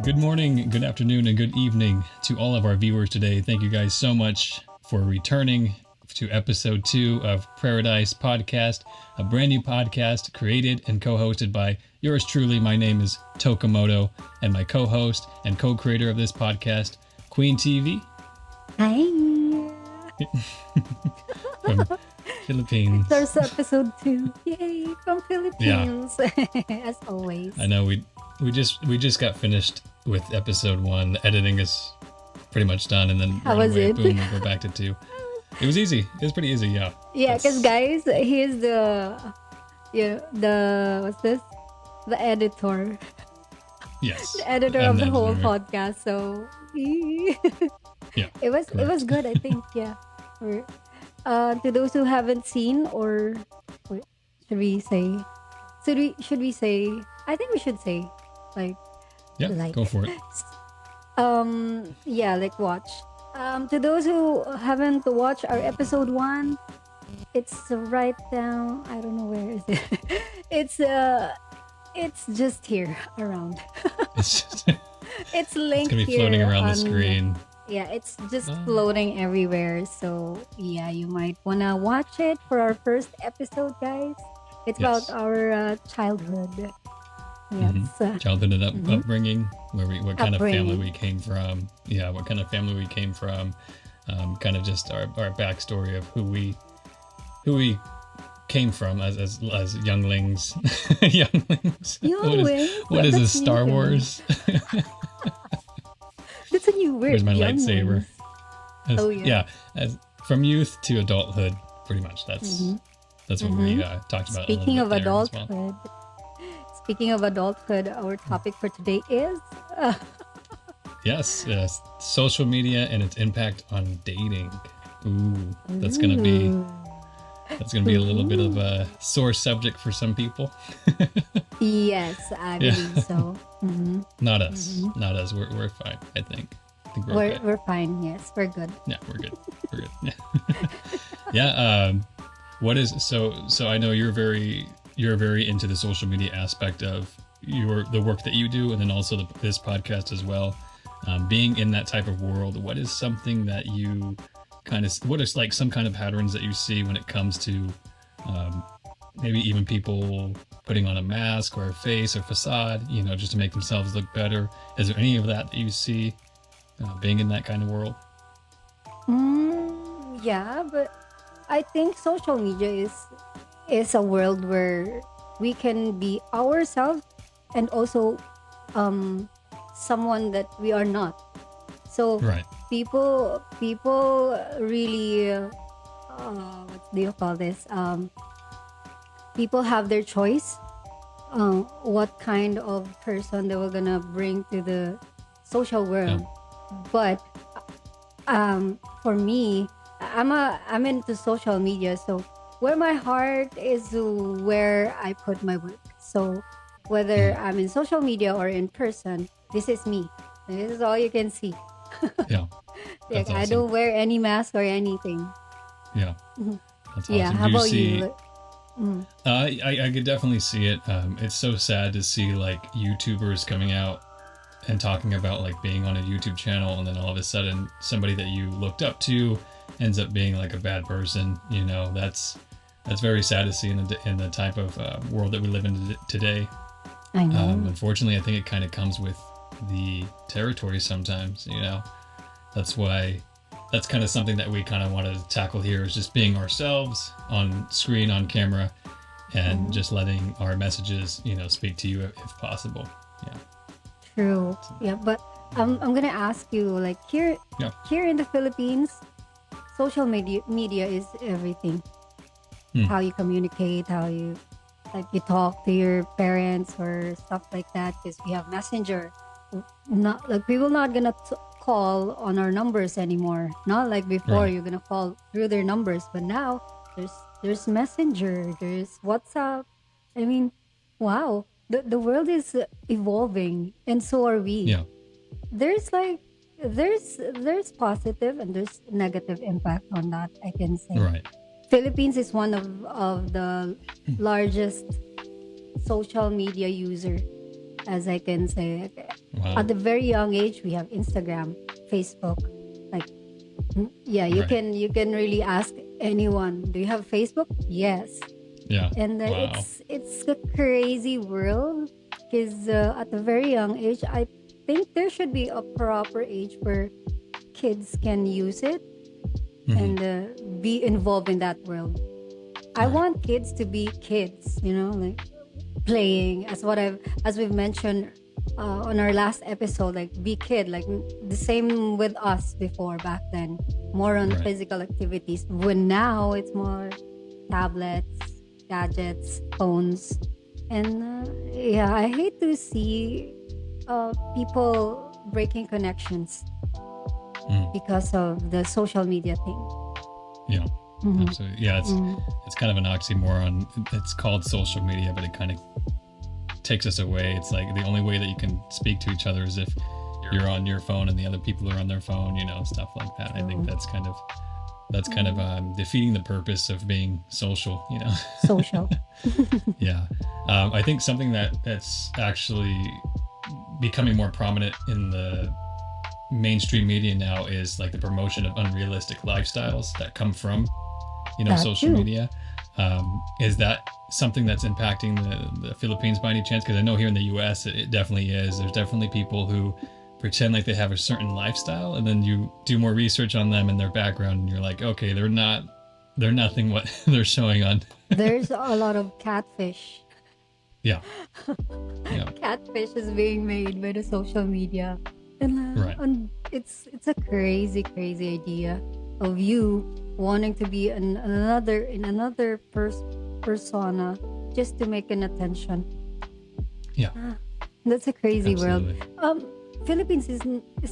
Good morning, good afternoon, and good evening to all of our viewers today. Thank you guys so much for returning to episode 2 of Prayerdise podcast, a brand new podcast created and co-hosted by yours truly. My name is Tokomodo, and my co-host and co-creator of this podcast, QueenTv. Hi. From Philippines. There's episode 2. Yay, from Philippines. Yeah. As always. I know we just got finished with episode 1. The editing is pretty much done, and then How was it? Boom, we'll go back to 2. It was easy. It was pretty easy, yeah. Yeah, because guys, he's the what's this? The editor. Yes. The editor I'm of the whole editor. podcast. So Yeah. it was correct. good, I think. Yeah. To those who haven't seen, or wait, should we say? I think we should say, like. Yeah, Like- go for it. Yeah, like watch. To those who haven't watched our episode 1, it's right down. I don't know where is it. It's just here around. It's just It's linked gonna be here floating around the on- screen. Yeah, it's just Oh. floating everywhere. So yeah, you might wanna watch it for our first episode, guys. It's Yes. about our childhood. Yes. Childhood and upbringing, what kind of family Upbringing. we came from. Yeah, what kind of family we came from. Kind of just our backstory of who we came from as younglings. younglings. Younglings? What is this, That's Star new. Wars? That's a new word. Where's my young lightsaber? ones. Oh, yeah. as from youth to adulthood, pretty much. That's what we talked about. Speaking a of little bit there as well. adulthood, our topic for today is Yes, social media and its impact on dating. Ooh, that's gonna be a little bit of a sore subject for some people. yes, I believe so. Not us. Not us. We're fine. I think we're okay. We're fine. Yes, we're good. Yeah, we're good. We're good. Yeah. What is so? I know you're very into the social media aspect of the work that you do, and then also this podcast as well. Being in that type of world, what is something that you what is like some kind of patterns that you see when it comes to maybe even people putting on a mask or a face or facade, just to make themselves look better? Is there any of that you see being in that kind of world? Yeah, but I think social media is a world where we can be ourselves and also someone that we are not. So Right. people really what do you call this? People have their choice what kind of person they were gonna bring to the social world. But for me, I'm into social media, so where my heart is where I put my work. So whether I'm in social media or in person, this is me. This is all you can see. Yeah. Like, That's I awesome. don't wear any mask or anything. Yeah. That's awesome. Yeah, how Do about see, you? I could definitely see it. It's so sad to see like YouTubers coming out and talking about like being on a YouTube channel, and then all of a sudden somebody that you looked up to ends up being like a bad person. That's very sad to see in the type of world that we live in today. I know. Unfortunately, I think it kind of comes with the territory sometimes. That's why. That's kind of something that we kind of wanted to tackle here, is just being ourselves on screen, on camera, and just letting our messages, speak to you if possible. Yeah. True. Yeah, but I'm gonna ask you, like, here in the Philippines, social media is everything. How you communicate, how you talk to your parents or stuff like that, because we have Messenger. Not like people not gonna call on our numbers anymore. Not like before, Right. you're gonna call through their numbers, but now there's Messenger, there's WhatsApp. I mean, wow, the world is evolving, and so are we. Yeah. There's positive and there's negative impact on that, I can say. Right. Philippines is one of the largest social media user as I can say. Wow. At a very young age, we have Instagram, Facebook. Like, yeah, you Right. can really ask anyone, do you have Facebook? Yes. Yeah. And Wow. it's a crazy world because at a very young age, I think there should be a proper age where kids can use it and be involved in that world. I Right. want kids to be kids, like playing as we've mentioned on our last episode, like be kid, like the same with us before back then, more on Right. physical activities. When now it's more tablets, gadgets, phones, and yeah, I hate to see people breaking connections because of the social media thing. Yeah. Absolutely. Yeah, it's kind of an oxymoron. It's called social media, but it kind of takes us away. It's like the only way that you can speak to each other is if you're on your phone and the other people are on their phone, stuff like that. I think that's kind of defeating the purpose of being social, Social. Yeah. I think something that's actually becoming more prominent in the mainstream media now is like the promotion of unrealistic lifestyles that come from That social too. media. Is that something that's impacting the Philippines by any chance? Because I know here in the US it definitely is. There's definitely people who pretend like they have a certain lifestyle, and then you do more research on them and their background, and you're like, okay, they're nothing what they're showing on. There's a lot of catfish. Yeah. Yeah. Catfish is being made by the social media, Right. and it's a crazy idea of you wanting to be in another persona just to make an attention. Yeah. That's a crazy Absolutely. world. Philippines is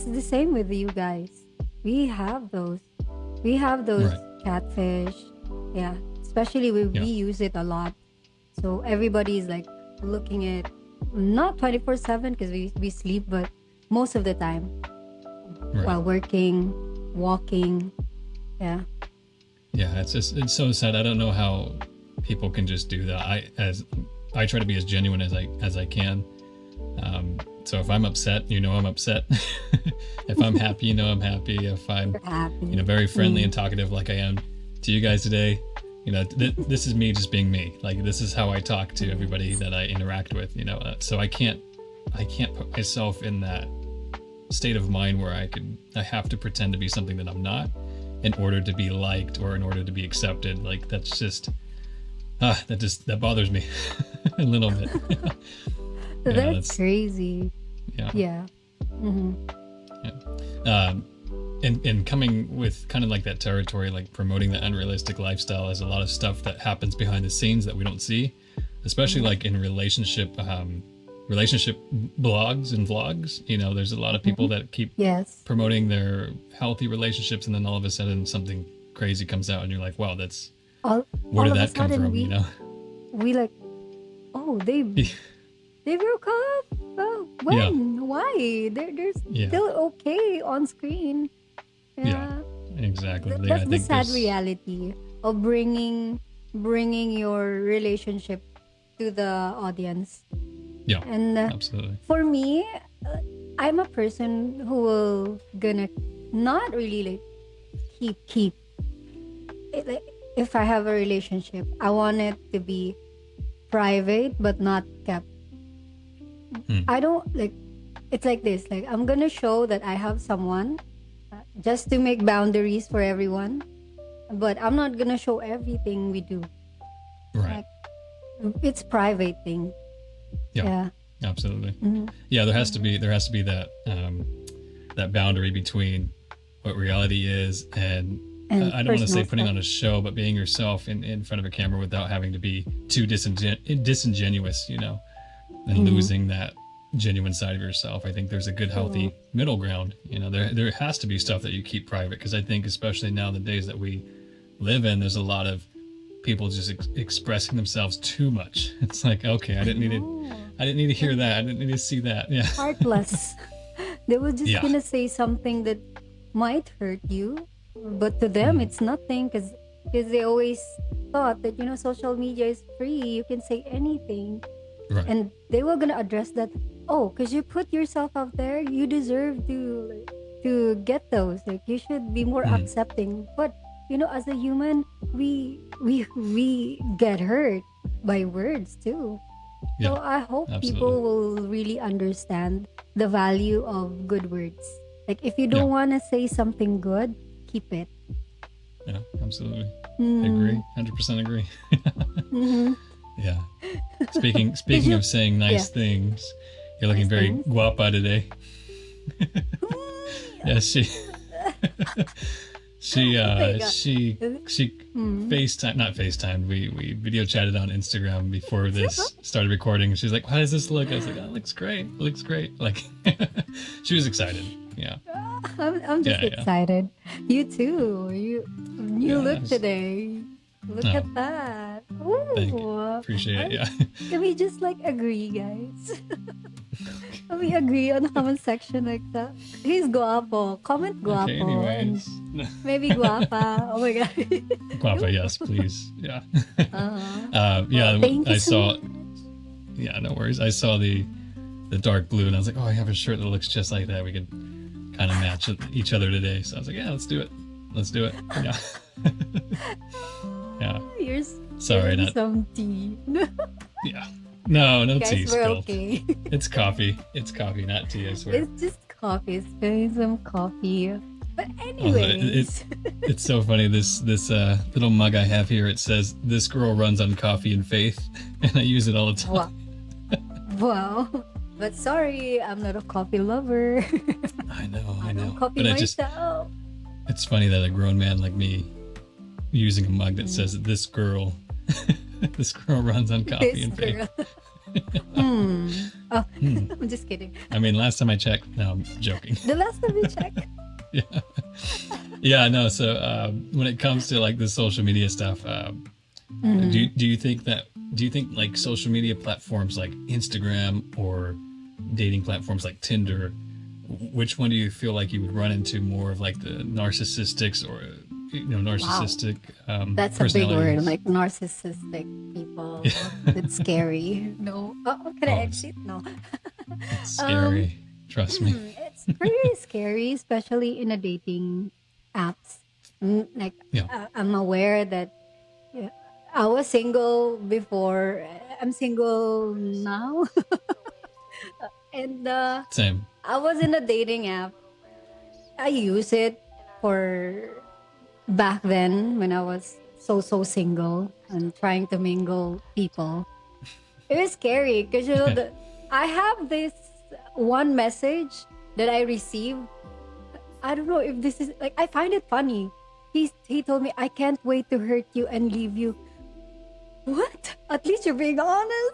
the same with you guys. We have those. Right. Catfish. Yeah, especially we use it a lot. So everybody's like looking at, not 24/7 because we sleep, but most of the time while working, walking. Yeah. Yeah, it's so sad. I don't know how people can just do that. I try to be as genuine as I can. So if I'm upset, I'm upset. If I'm happy, I'm happy. If I'm happy. Very friendly and talkative like I am to you guys today, this is me just being me. Like, this is how I talk to everybody that I interact with. So I can't put myself in that state of mind where I have to pretend to be something that I'm not in order to be liked or in order to be accepted. Like, that's just that bothers me a little bit. That's crazy. Yeah. Yeah. And coming with kind of like that territory, like promoting the unrealistic lifestyle, is a lot of stuff that happens behind the scenes that we don't see, especially like in relationship blogs and vlogs. There's a lot of people that keep promoting their healthy relationships, and then all of a sudden something crazy comes out and you're like, wow, that's where did that come from? We like, oh, they broke up. Oh, when? Why? They're still okay on screen. Yeah, exactly. That's the sad reality of bringing your relationship to the audience. Yeah, and absolutely. For me, I'm a person who will gonna not really like keep it, like, if I have a relationship, I want it to be private but not kept. I don't like, it's like this, like I'm gonna show that I have someone just to make boundaries for everyone, but I'm not gonna show everything we do. Right. Like, it's private thing. Yeah. Absolutely. Yeah, there has to be that that boundary between what reality is and I don't want to say putting on a show, but being yourself in front of a camera without having to be too disingenuous, and losing that genuine side of yourself. I think there's a good, healthy middle ground. There has to be stuff that you keep private, because I think especially now, the days that we live in, there's a lot of people just expressing themselves too much. It's like, okay, I didn't need to hear that. I didn't need to see that. Yeah. Heartless. They were just gonna say something that might hurt you, but to them it's nothing, because they always thought that social media is free. You can say anything. Right. and they were gonna address that. Oh, because you put yourself out there, you deserve to get those. Like you should be more Mm. accepting. But as a human, we get hurt by words too. Yeah. So I hope Absolutely. people will really understand the value of good words. Like if you Yeah. don't want to say something good, keep it. Yeah. Absolutely. I Mm-hmm. agree. 100% agree. Mm-hmm. Yeah. Did Speaking you? of saying Yeah, nice things, you're looking nice very things. guapa today. Yeah, Oh my god. she Mm. FaceTime not FaceTime. We video chatted on Instagram before this started recording. She's like, "How does this look?" I was like, "Oh, it looks great. It looks great." Like, she was excited. Yeah, I'm just yeah. excited. You too. You Yeah. look today. Look Oh, at that. thank you. Ooh. Appreciate it. I- Yeah. Can we just like agree, guys? Can we agree on the comment section like that? He's guapo. Comment Okay. guapo and Anyways, maybe guapa. Oh my god. guapa. Yes, please. Yeah. Well, Yeah. thank you I so saw. much. Yeah. No worries. I saw the dark blue, and I was like, "Oh, I have a shirt that looks just like that. We could kind of match each other today." So I was like, "Yeah, let's do it. Let's do it." Yeah. Yeah. Here's Sorry, here's not. some tea. Yeah. No tea Guys, we're spilled. okay. It's coffee. It's coffee, not tea. I swear. It's just coffee. Spilling some coffee. But Also, anyways. it's so funny. This little mug I have here. It says, "This girl runs on coffee and faith," and I use it all the time. Wow. Wow. But sorry, I'm not a coffee lover. I know. I don't coffee But myself. it's funny that a grown man like me using a mug that says, "This girl, this girl runs on coffee This and faith." girl. Hmm. Oh, Hmm. I'm just kidding. I mean, last time I checked. No, I'm joking. The last time we checked. Yeah. Yeah. No. So when it comes to like the social media stuff, do you think like social media platforms like Instagram or dating platforms like Tinder, which one do you feel like you would run into more of like the narcissistics or narcissistic That's a big word, personalities? like narcissistic people. Yeah. It's scary. No. Oh, can I exit? No. It's scary. Trust me. It's pretty scary, especially in a dating apps. Like, Yeah. I'm aware that I was single before. I'm single now. And Same. I was in a dating app. I use it for back then when I was so single and trying to mingle people. It was scary because I have this one message that I received. I don't know if this is like, I find it funny. He told me, "I can't wait to hurt you and leave you." What? At least you're being honest.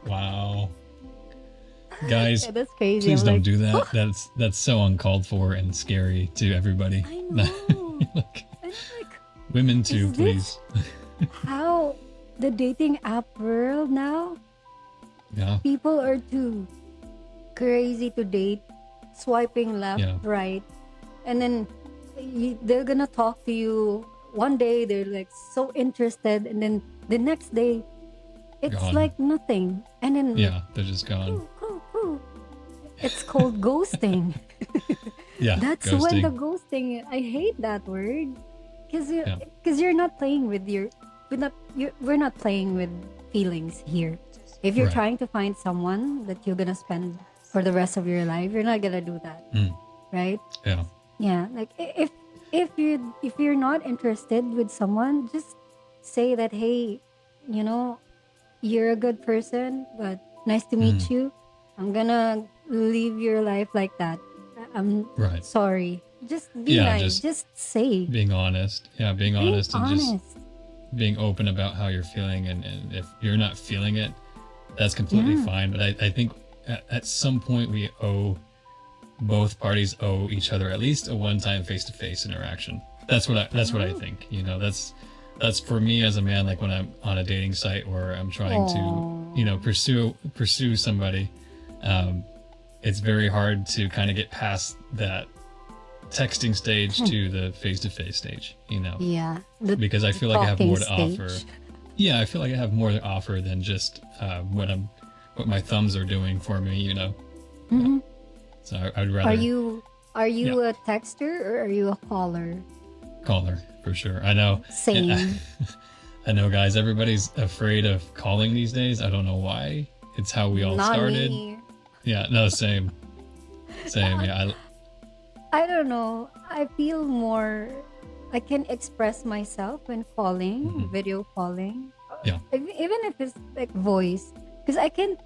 Wow. Guys, Yeah, that's crazy. please I'm don't like, do that. That's so uncalled for and scary to everybody. I know. Like, And I'm like, women too, is please. this how the dating app world now? Yeah. People are too crazy to date, swiping left, Yeah. right, and then they're gonna talk to you. One day they're like so interested, and then the next day it's Gone. like nothing. And then Yeah, they're just gone. ooh. It's called ghosting. Yeah. That's ghosting. when the ghosting. I hate that word because Yeah. you're not playing with we're not playing with feelings here. If you're Right. trying to find someone that you're gonna spend for the rest of your life, you're not gonna do that, Mm, right? yeah. Yeah, like if you're not interested with someone, just say that, hey, you're a good person, but nice to meet Mm. you. I'm gonna live your life like that. I'm Right. sorry. Just be Yeah, nice. Just say. Being honest. Yeah, being Being honest and just honest. being open about how you're feeling. And if you're not feeling it, that's completely Yeah. fine. But I think at some point both parties owe each other at least a one-time face-to-face interaction. That's what I think. That's for me as a man. Like when I'm on a dating site or I'm trying to pursue somebody, it's very hard to kind of get past that texting stage to the face-to-face stage. Yeah. Because I feel like I have more to talking offer. stage. Yeah, I feel like I have more to offer than just what my thumbs are doing for me, you know. Mm-hmm. So I'd Are rather you yeah, a texter or are you a caller? caller for sure. I know. Same. I know, guys. Everybody's afraid of calling these days. I don't know why. It's how we all Not started. me. Yeah. No. Same. Same. Yeah. I don't know. I feel more. I can express myself when calling, Mhm. video calling, Yeah. even if it's like voice, because I can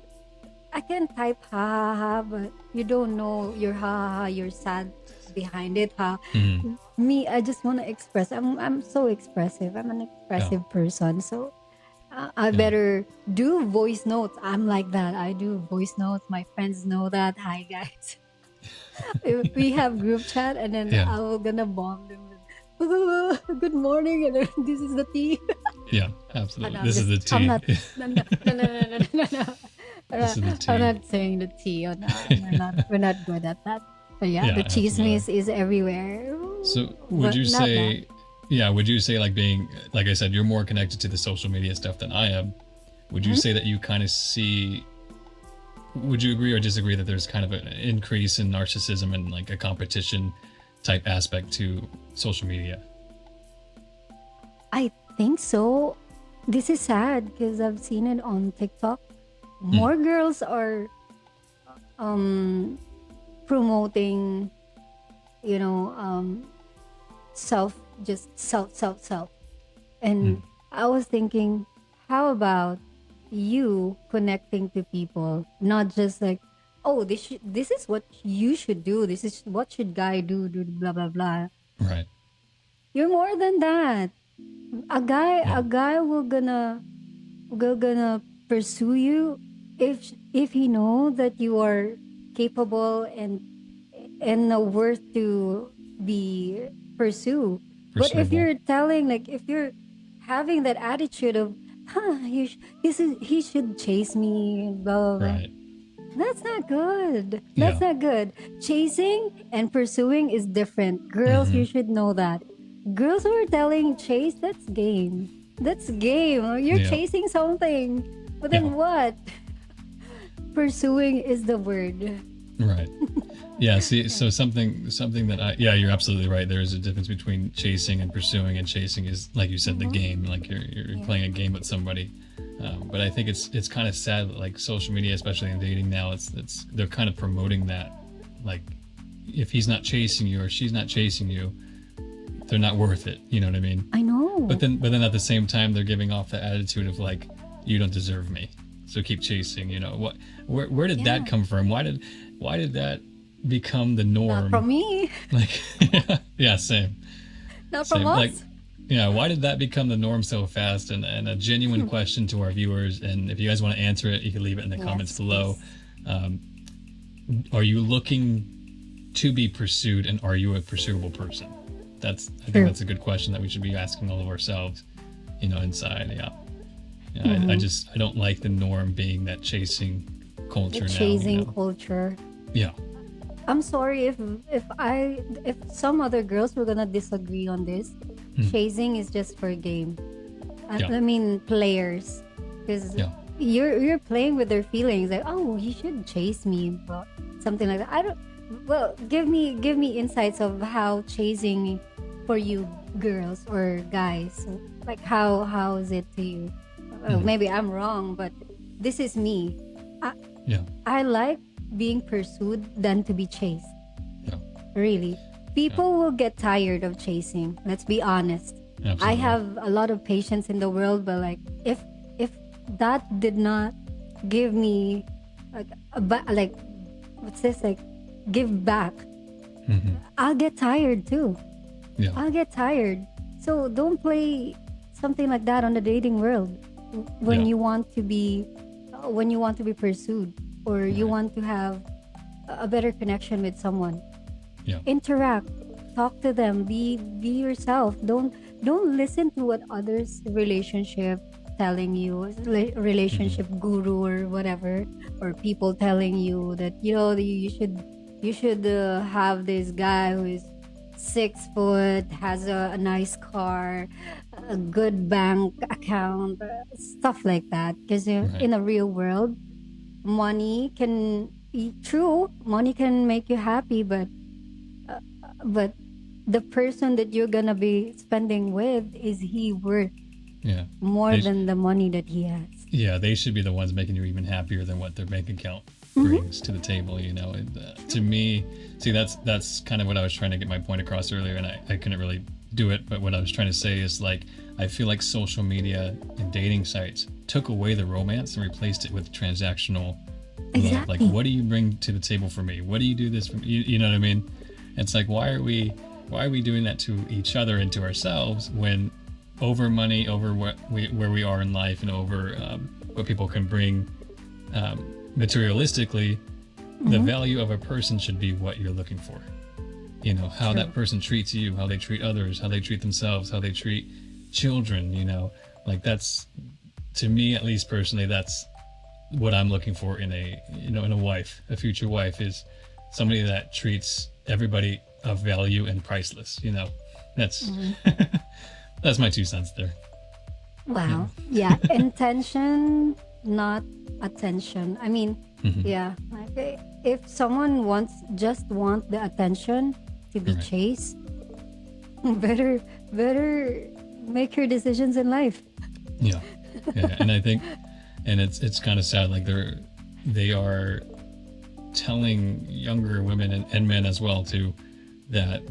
type ha ha ha, but you don't know your ha ha ha, you're sad behind it ha. Mhm. Me, I just want to express. I'm so expressive. I'm an Yeah. expressive person, so I Yeah. better do voice notes. I'm like that. I do voice notes. My friends know that. Hi guys. We have group chat, and then Yeah. I will gonna bomb them with good morning, and then this is the tea. Yeah. Oh, Absolutely. no, This is the I'm tea. not. No, no, no, no, no, no, no, no. This is the I'm tea. not saying the tea. Oh, no, we're not good at that. But yeah, Yeah. the Absolutely. chismes is everywhere. So would But you not that. say, yeah, would you say like being, like I said, you're more connected to the social media stuff than I am. Would you Mhm. say that you kind of see, would you agree or disagree that there's kind of an increase in narcissism and like a competition type aspect to social media? I think so. This is sad because I've seen it on TikTok. Mm, More girls are um promoting, you know, self, just self. mm, And I was thinking, how about you connecting to people, not just like, oh, this is what you should do. This is what should guy do blah blah blah. right. You're more than that. Yeah. A guy will gonna pursue you if he know that you are capable and worth to be pursue. But if Pursuable. you're telling, like, if you're having that attitude of, he should chase me, blah blah blah. Right. That's not good. That's Yeah. not good. Chasing and pursuing is different. Girls, Hmm. you should know that. Girls who are telling chase, that's game. That's game. You're Yeah. chasing something. But Yeah. then what? Pursuing is the word. Right. Yeah. See, so something that yeah, you're absolutely right. There is a difference between chasing and pursuing, and chasing is, like you said, the game. Like you're Yeah. playing a game with somebody. But I think it's kind of sad that like social media, especially in dating now, it's they're kind of promoting that. Like, if he's not chasing you or she's not chasing you, they're not worth it. You know what I mean? I know. But then at the same time, they're giving off the attitude of like, you don't deserve me, so keep chasing. You know what? Where did Yeah. that come from? Why did that become the Not norm? from me. Like, yeah, same, Not from same. us. Like, yeah, why did that become the norm so fast? And a genuine question to our viewers, and if you guys want to answer it, you can leave it in the comments Yes, below. please. Are you looking to be pursued, and are you a pursuable person? I think True. that's a good question that we should be asking all of ourselves, you know, inside. Yeah. Yeah, Mm-hmm. I don't like the norm being that chasing culture The now. chasing You know? culture. Yeah. I'm sorry if some other girls were gonna disagree on this. Chasing is just for a game. Yeah. I mean players, because Yeah. you're playing with their feelings. Like, oh, he should chase me, but something like that. I don't. Well, give me insights of how chasing for you girls or guys. Like how is it to you? Well, maybe I'm wrong, but this is me. Yeah. I like being pursued than to be chased. Yeah. Really. People will get tired of chasing. Let's be honest. Absolutely. I have a lot of patience in the world, but like if that did not give me like what's this, like, give back, I'll get tired too. Yeah. I'll get tired. So don't play something like that on the dating world when Yeah. you want to be pursued, or you want to have a better connection with someone. Yeah. Interact, talk to them, be yourself. Don't listen to what others relationship telling you, relationship guru or whatever, or people telling you that, you know, you should have this guy who is 6 foot, has a nice car, a good bank account, stuff like that. Because Right. in a real world, money can be true. Money can make you happy, but the person that you're gonna be spending with, is he worth Yeah. more They than the money that he has? Yeah, they should be the ones making you even happier than what their bank account Mm-hmm. brings to the table. And to me, see, that's kind of what I was trying to get my point across earlier, and I couldn't really do it. But what I was trying to say is, like, I feel like social media and dating sites took away the romance and replaced it with transactional love. Like, Exactly. what do you bring to the table for me? What do you do this for me? You know what I mean? It's like, why are we doing that to each other and to ourselves, when over money, over where we are in life, and over what people can bring materialistically, the Mm-hmm. value of a person should be what you're looking for. How True. that person treats you, how they treat others, how they treat themselves, how they treat children. Like, that's, to me at least personally, that's what I'm looking for in a wife, a future wife, is somebody that treats everybody of value and priceless. That's Mm-hmm. that's my 2 cents there. Wow. Yeah. Intention, not attention. I mean, Mhm. yeah. Like, if someone just want the attention to be Right. chased, better make your decisions in life. Yeah, yeah, and I think, and it's kind of sad. Like, they are telling younger women and men as well too, that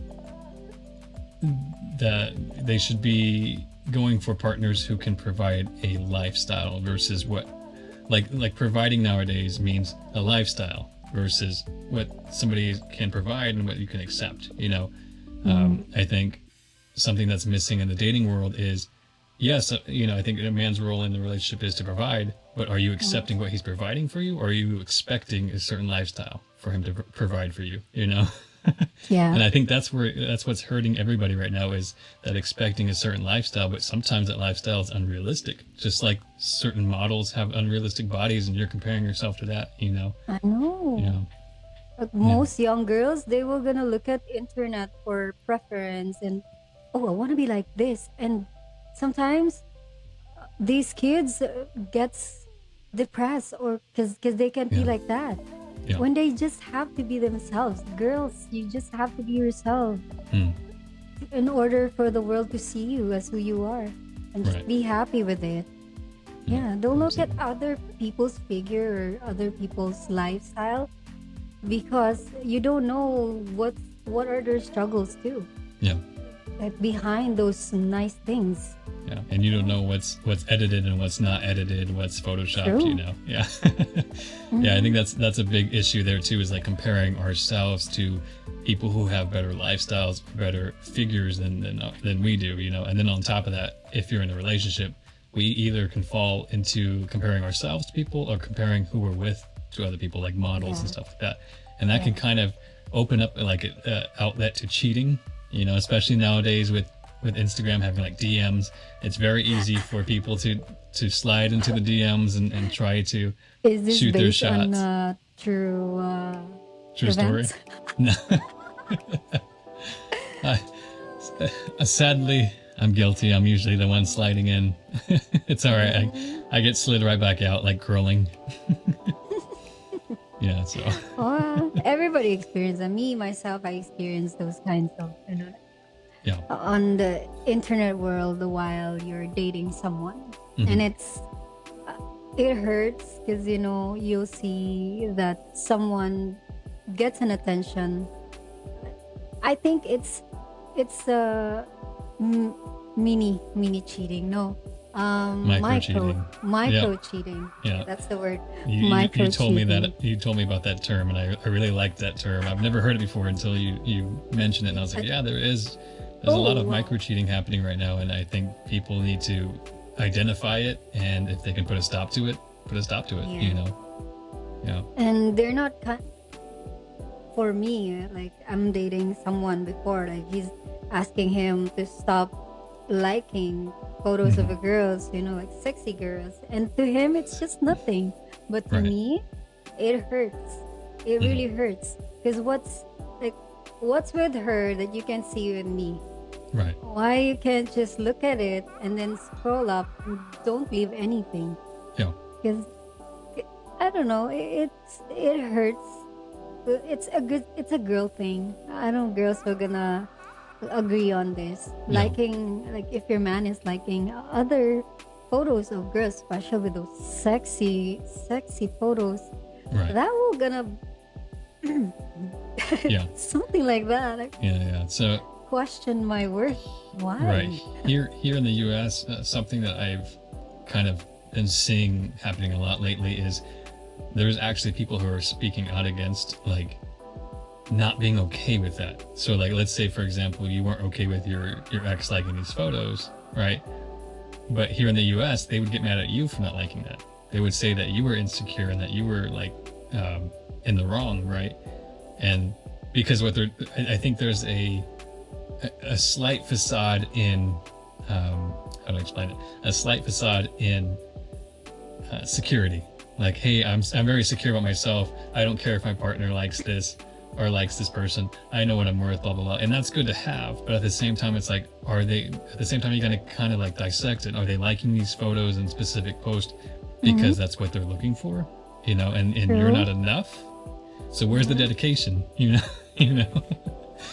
they should be going for partners who can provide a lifestyle versus what, like providing nowadays means a lifestyle versus what somebody can provide and what you can accept. I think something that's missing in the dating world is, yes, I think a man's role in the relationship is to provide, but are you accepting what he's providing for you, or are you expecting a certain lifestyle for him to provide for you? Yeah. And I think that's what's hurting everybody right now, is that expecting a certain lifestyle, but sometimes that lifestyle is unrealistic. Just like certain models have unrealistic bodies, and you're comparing yourself to that. I know. Yeah, Like yeah, most young girls, they were gonna look at internet for preference, and oh, I want to be like this. And sometimes these kids gets depressed, or because they can't be yeah, like that, yeah. when they just have to be themselves. Girls, you just have to be yourself Hmm. in order for the world to see you as who you are, and just Right. be happy with it. Yeah, Yeah, don't look at absolutely. other people's figure or other people's lifestyle, because you don't know what are their struggles too, Yeah. like behind those nice things. Yeah, and you don't know what's edited and what's not edited, what's photoshopped. True. Yeah. Yeah, I Hmm. think that's a big issue there too, is like comparing ourselves to people who have better lifestyles, better figures than we do. And then on top of that, if you're in a relationship, we either can fall into comparing ourselves to people, or comparing who we're with to other people, like models and Yeah. stuff like that, and that can Yeah. kind of open up like an outlet to cheating. Especially nowadays with Instagram having like DMs. It's very easy for people to slide into the DMs and try to Is this shoot their based on shots. true True story. events? No. I, sadly, I'm guilty. I'm usually the one sliding in. It's all right. I get slid right back out, like curling. Yeah. So. Oh, everybody experiences that. Me myself, I experienced those kinds of, Yeah. on the internet world while you're dating someone, Mhm. and it hurts because you'll see that someone gets an attention. I think it's m- mini cheating. No, Micro cheating. micro Yeah. cheating. Yeah. That's the word. You Micro told me cheating. you told me about that term, and I really liked that term. I've never heard it before until you mentioned it, and I was like, yeah, there's a lot of Wow. micro cheating happening right now, and I think people need to identify it, and if they can put a stop to it, put a stop to it. Yeah. Yeah. And they're not for me, like I'm dating someone before, like he's asking him to stop liking photos of Mhm. a girls, like sexy girls, and to him it's just nothing, but to Right. me it hurts. It Mhm. really hurts, because what's with her that you can see with me? Right. Why you can't just look at it and then scroll up and don't leave anything? Yeah. Because I don't know, it hurts. It's a girl thing. I know girls are gonna agree on this. Yeah. Liking, like if your man is liking other photos of girls, especially with those sexy photos, Right. that will gonna Yeah. something like that. I Yeah. So question my worth. Why? right here in the U.S., something that I've kind of been seeing happening a lot lately is there's actually people who are speaking out against like not being okay with that. So like, let's say for example, you weren't okay with your ex liking these photos, right? But here in the US, they would get mad at you for not liking that. They would say that you were insecure and that you were like in the wrong, right? And because what they're, I think there's a slight facade in how do I explain it? A slight facade in security. Like, hey, I'm very secure about myself. I don't care if my partner likes this or likes this person. I know what I'm worth, blah blah blah. And that's good to have, but at the same time, it's like, are they? At the same time, you gotta kind of like dissect it. Are they liking these photos and specific posts because that's what they're looking for? You know, and you're not enough. So where's the dedication? You know, you know.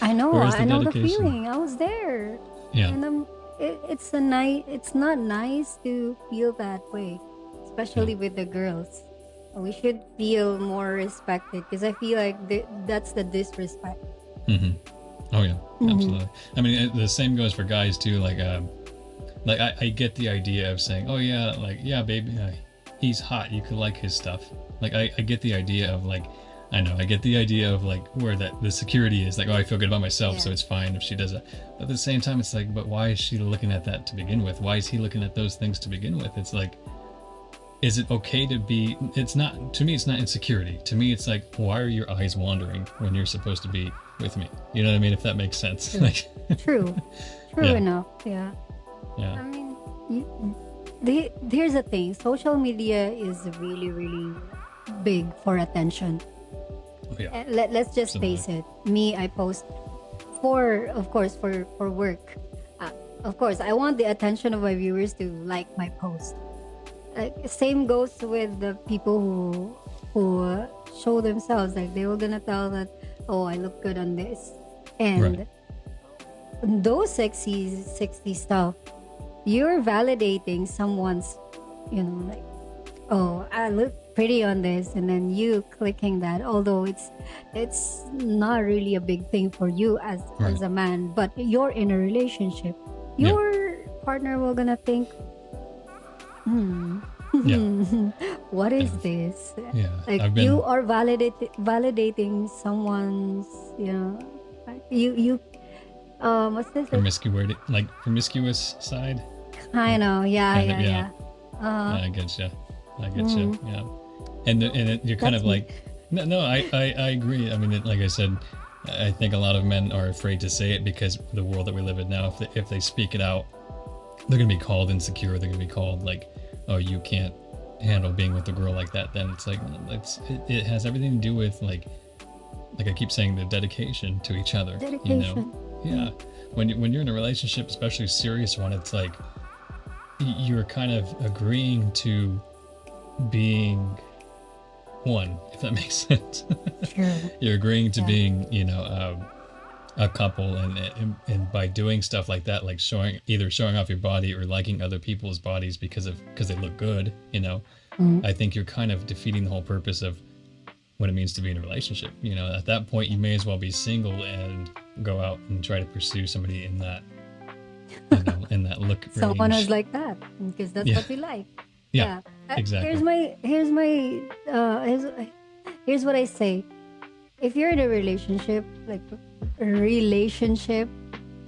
I know. Where's the I know the dedication? feeling. I was there. Yeah. And it's a nice. It's not nice to feel that way, especially with the girls. We should feel more respected because I feel like that's the disrespect. Mm-hmm. Oh yeah, absolutely. I mean, the same goes for guys too. Like I get the idea of saying, oh yeah, like yeah, baby, he's hot. You could like his stuff. Like I get the idea of like, I know, I get the idea of like where that the security is. Like, oh, I feel good about myself, so it's fine if she does it. But at the same time, it's like, but why is she looking at that to begin with? Why is he looking at those things to begin with? It's like, is it okay to be? It's not, to me, it's not insecurity. To me, it's like, why are your eyes wandering when you're supposed to be with me? You know what I mean? If that makes sense. True. Like, True Yeah. enough. Yeah. yeah, I mean, here's the thing. Social media is really, really big for attention. oh, yeah, Let's just Absolutely. face it. Me, I post of course, for work. Of course, I want the attention of my viewers to like my post. Same goes with the people who show themselves. Like they were gonna tell that, oh, I look good on this, and Right. those sexy stuff. You're validating someone's, like, oh, I look pretty on this, and then you clicking that, although it's not really a big thing for you as Right. a man, but you're in a relationship, Yeah. your partner will gonna think, Yeah. what is this? Yeah. Like I've been. you are validating someone's, you what's this? Promiscuous side. I know, yeah, Kind of, yeah, yeah. yeah. I get you. Yeah. And you're kind That's of like, no, I agree. I mean, like I said, I think a lot of men are afraid to say it because of the world that we live in now. If they speak it out, they're gonna be called insecure. They're gonna be called like, oh, you can't handle being with a girl like that. Then it's like, it has everything to do with like I keep saying, the dedication to each other. Dedication. You know? Yeah. When you're in a relationship, especially a serious one, it's like you're kind of agreeing to being one, if that makes sense. Sure. You're agreeing to Yeah. being, a couple, and by doing stuff like that, like either showing off your body or liking other people's bodies because they look good, I think you're kind of defeating the whole purpose of what it means to be in a relationship. At that point, you may as well be single and go out and try to pursue somebody in that, in that look range. Someone who's like that, because that's Yeah. what we like. Yeah, exactly. Here's what I say. If you're in a relationship,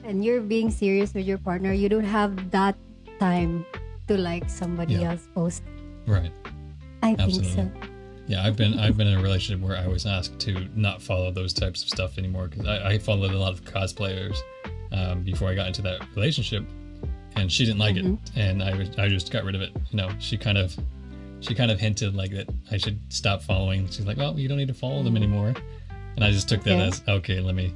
and you're being serious with your partner, you don't have that time to like somebody Yeah. else post. Right. I think Absolutely. so. Yeah, I've been in a relationship where I was asked to not follow those types of stuff anymore because I followed a lot of cosplayers before I got into that relationship, and she didn't like it, and I just got rid of it. She kind of hinted like that I should stop following. She's like, well, you don't need to follow them anymore, and I just took that Okay. as okay. Let me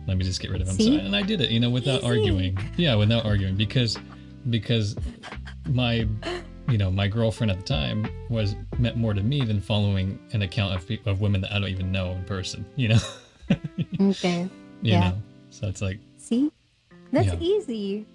Let me just get rid of him. So, See? and I did it, without Easy. arguing. Yeah, without arguing, because my my girlfriend at the time meant more to me than following an account of women that I don't even know in person. Okay. You Yeah. know. So it's like, See? That's Yeah. easy.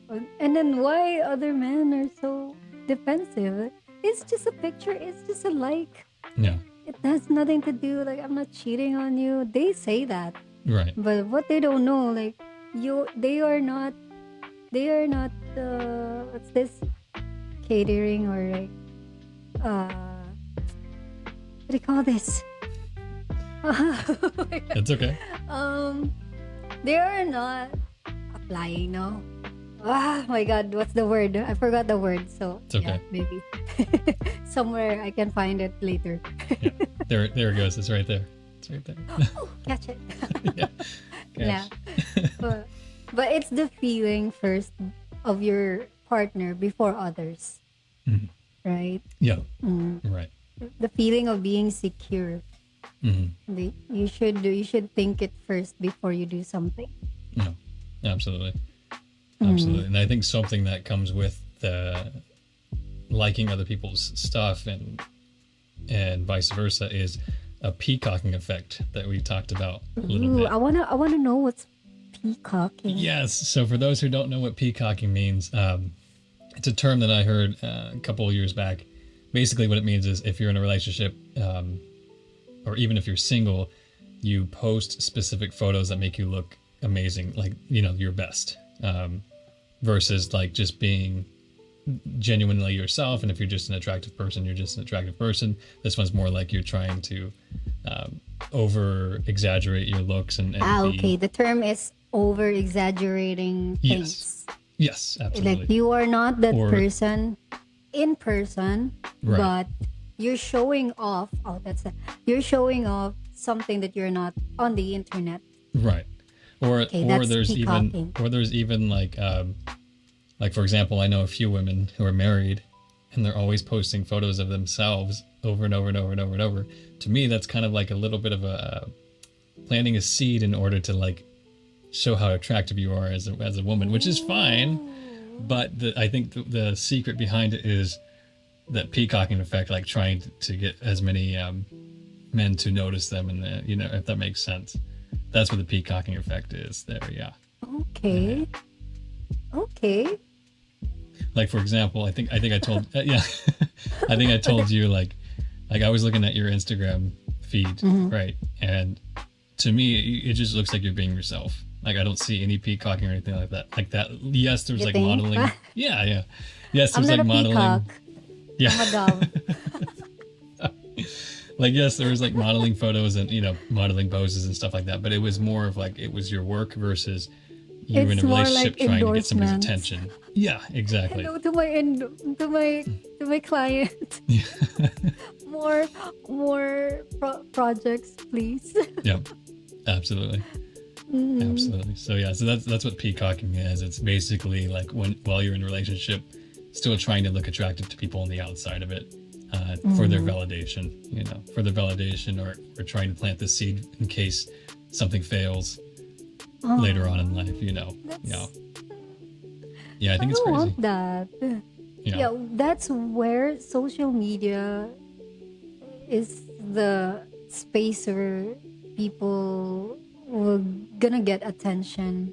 And then why other men are so defensive? It's just a picture. It's just a like. yeah, It has nothing to do. Like, I'm not cheating on you. They say that. right. But what they don't know, like, they are not, what's this? Catering or like, what do you call this? Oh my God. It's okay. They are not applying, no? Ah, my God, what's the word? I forgot the word. So, It's okay. yeah, maybe. Somewhere I can find it later. Yeah. There it goes. It's right there. It's right there. Oh, catch it. Yeah. Yeah. Gosh. But it's the feeling first of your partner before others, Mhm. right? Yeah. Mm. Right. The feeling of being secure. Hmm. You should think it first before you do something. No. Absolutely. Mm. Absolutely. And I think something that comes with the liking other people's stuff and vice versa is a peacocking effect that we talked about a little Ooh, bit. I wanna know what's peacocking. Yes. So for those who don't know what peacocking means, it's a term that I heard a couple of years back. Basically, what it means is if you're in a relationship, or even if you're single, you post specific photos that make you look amazing, like your best, versus like just being genuinely yourself. And if you're just an attractive person, you're just an attractive person. This one's more like you're trying to over exaggerate your looks and Okay. The term is over exaggerating things. Yes, absolutely. Like you are not that Or- person in person, Right. but you're showing off. Oh, that's it. You're showing off something that you're not on the internet. Right. Or Okay, or that's there's peacocking. even like for example, I know a few women who are married and they're always posting photos of themselves over and over and over and over and over. To me, that's kind of like a little bit of a planting a seed in order to like show how attractive you are as a woman, which is fine. But I think the secret behind it is that peacocking effect, like trying to get as many men to notice them, and if that makes sense. That's what the peacocking effect is there. Yeah. Okay. Okay. Like for example, I think I told yeah, I think I told you like I was looking at your Instagram feed, right? And to me, it just looks like you're being yourself. Like I don't see any peacocking or anything like that. Like that. Yes, there's You like think? modeling. Yeah. Yes, I'm there's not like a modeling. peacock. Yeah. I'm a dove. Like yes, there was like modeling photos and modeling poses and stuff like that. But it was more of like it was your work versus you in It's a more relationship like trying to get somebody's endorsements. attention. Yeah, exactly. Hello to my client. more projects, please. Yep. Absolutely. Absolutely. So yeah, so that's what peacocking is. It's basically like while you're in a relationship, still trying to look attractive to people on the outside of it, for their validation, for their validation, or trying to plant the seed in case something fails later on in life, Yeah, I think it's don't crazy. want that. Yeah, that's where social media is the space where people will gonna get attention,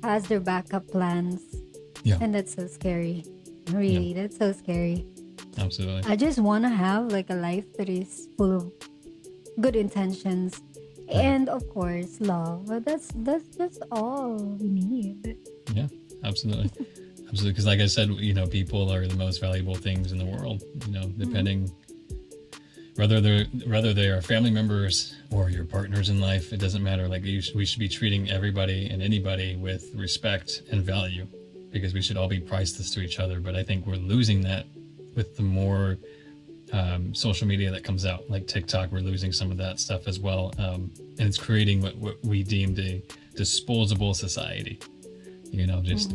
has their backup plans, Yeah. and that's so scary. Really, that's so scary. Absolutely. I just want to have like a life that is full of good intentions and of course love. But that's all we need. Yeah, absolutely. Absolutely. Because like I said, people are the most valuable things in the world, depending whether they are family members or your partners in life, it doesn't matter. Like we should be treating everybody and anybody with respect and value, because we should all be priceless to each other. But I think we're losing that with the more social media that comes out, like TikTok. We're losing some of that stuff as well, and it's creating what we deemed a disposable society.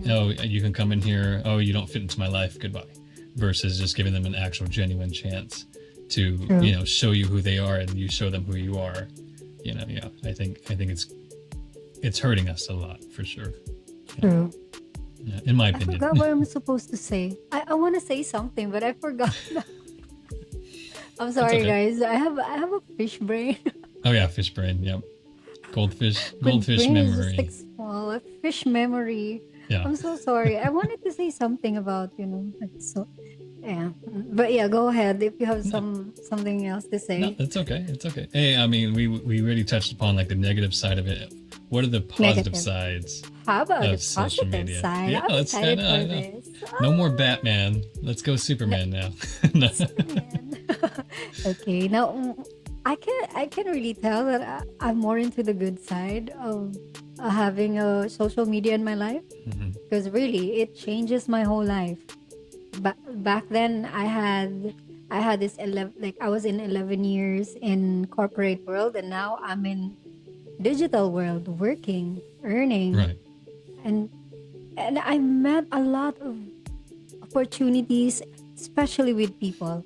Oh, you can come in here. Oh, you don't fit into my life. Goodbye. Versus just giving them an actual genuine chance to show you who they are, and you show them who you are. I think it's it's hurting us a lot for sure. True. Yeah, in my I opinion. forgot what I'm supposed to say. I want to say something, but I forgot. I'm sorry, okay. guys. I have a fish brain. Oh yeah, fish brain. Yep. My Goldfish brain is just like memory. small. A fish memory. Yeah. I'm so sorry. I wanted to say something about like, so yeah. But yeah, go ahead if you have No, something else to no, say. it's okay. It's okay. Hey, I mean, we already touched upon like the negative side of it. What are the positive Negative. sides How about the of social positive media? side? Yeah, I'm let's. I excited know. for I know. this. No more Batman. Let's go Superman now. No. Superman. Okay, now I can really tell that I'm more into the good side of having a social media in my life Mhm. because really it changes my whole life. Back then I had this 11, like I was in 11 years in corporate world, and now I'm in digital world working, earning, Right. and I met a lot of opportunities, especially with people.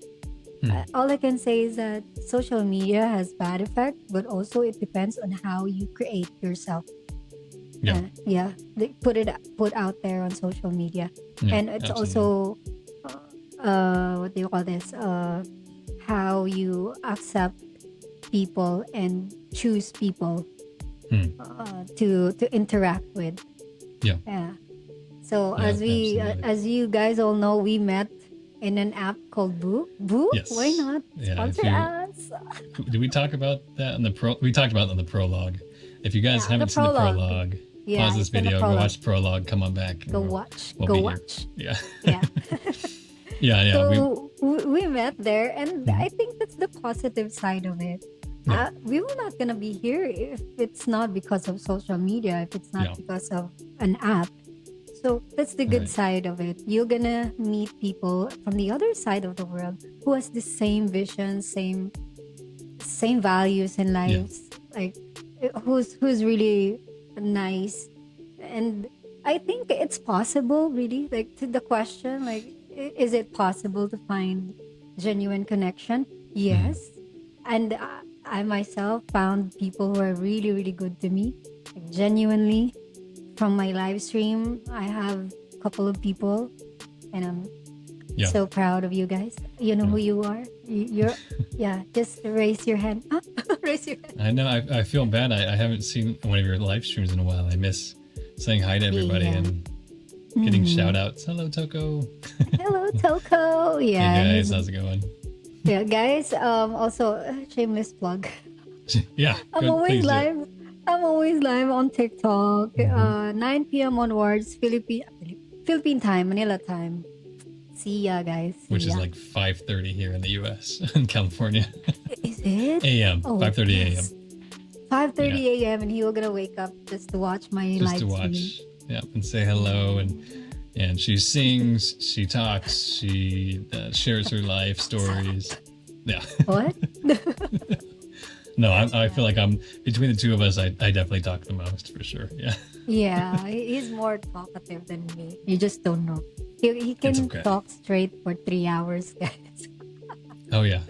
Hmm. All I can say is that social media has bad effect, but also it depends on how you create yourself. Yeah. Yeah, they put out there on social media, Yeah. and it's Absolutely. also what do you call this? How you accept people and choose people Hmm. to interact with. Yeah. Yeah. So Yeah. Absolutely. as you guys all know, we met in an app called Boo. Boo? Why Yes. not Yeah. If sponsor you us? did we talk about that in the pro? We talked about it in the prologue. If you guys Yeah, the haven't seen the prologue. prologue, pause Yeah, this it's in the video, go prologue. watch the prologue, come on back, and Go we'll watch. we'll Go be here. watch. Yeah. Yeah. Yeah. Yeah. So we met there, and Mhm. I think that's the positive side of it. Yeah. We were not gonna be here if it's not because of social media, if it's not Yeah. because of an app. So that's the good Right. side of it. You're gonna meet people from the other side of the world who has the same vision, same values in Yeah. lives, like who's really nice. And I think it's possible, really, like to the question, like is it possible to find genuine connection? Mhm. Yes. And I myself found people who are really really good to me, like genuinely. From my live stream, I have a couple of people, and I'm Yeah. so proud of you guys. You know Yeah. who you are. You're, yeah. Just raise your hand. Raise your hand. I know. I feel bad. I haven't seen one of your live streams in a while. I miss saying hi to everybody Yeah. and getting shout Mhm. outs. Hello, Toko. Hello, Toko. Hey Yeah, guys, how's it going? yeah, guys. Also, shameless plug. Yeah. I'm Good. always Please do. live. I'm always live on TikTok. Mhm. 9 p.m. onwards, Philippine time, Manila time. See ya, guys. Which See is ya. like 5:30 here in the U.S. in California. Is it? A.M. Oh, 5:30 a.m. yes. Yeah. 5:30 a.m. and he was gonna wake up just to watch my Just to live stream. watch. Yeah, and say hello and she sings, she talks, she shares her life stories. Yeah. What? No, I feel like I'm between the two of us. I definitely talk the most for sure. Yeah. Yeah, he's more talkative than me. You just don't know. He It's can okay. talk straight for 3 hours, guys. Oh yeah.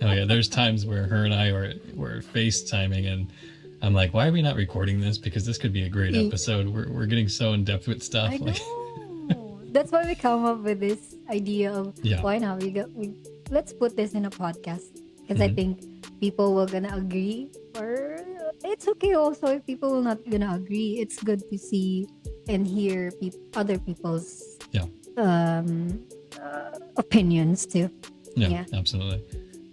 Oh yeah. There's times where her and I were FaceTiming and I'm like, why are we not recording this? Because this could be a great He- episode. We're getting so in depth with stuff. I Like, know. That's why we come up with this idea of yeah. why not let's put this in a podcast because I Mhm. think people will gonna agree, or it's okay also if people will not gonna agree. It's good to see and hear other people's Yeah. opinions too. Yeah, Yeah. absolutely.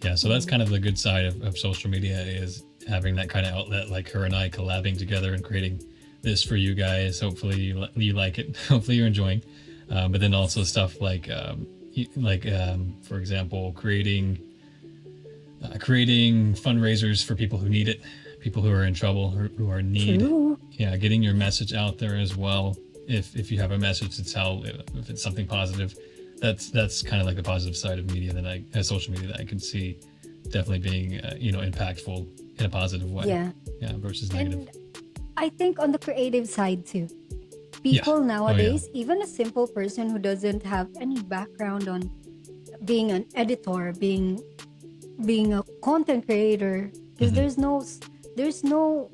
Yeah, so that's kind of the good side of social media is having that kind of outlet, like her and I collabing together and creating this for you guys. Hopefully you like it. Hopefully you're enjoying. But then also stuff like for example, creating fundraisers for people who need it, people who are in trouble, who are in need. True. Yeah, getting your message out there as well. If you have a message to tell, if it's something positive, that's kind of like the positive side of media social media that I can see definitely being impactful in a positive way. Yeah. Yeah, versus negative. And I think on the creative side too. Yeah. People Oh, yeah. nowadays, even a simple person who doesn't have any background on being an editor, being a content creator, because Mhm. there's no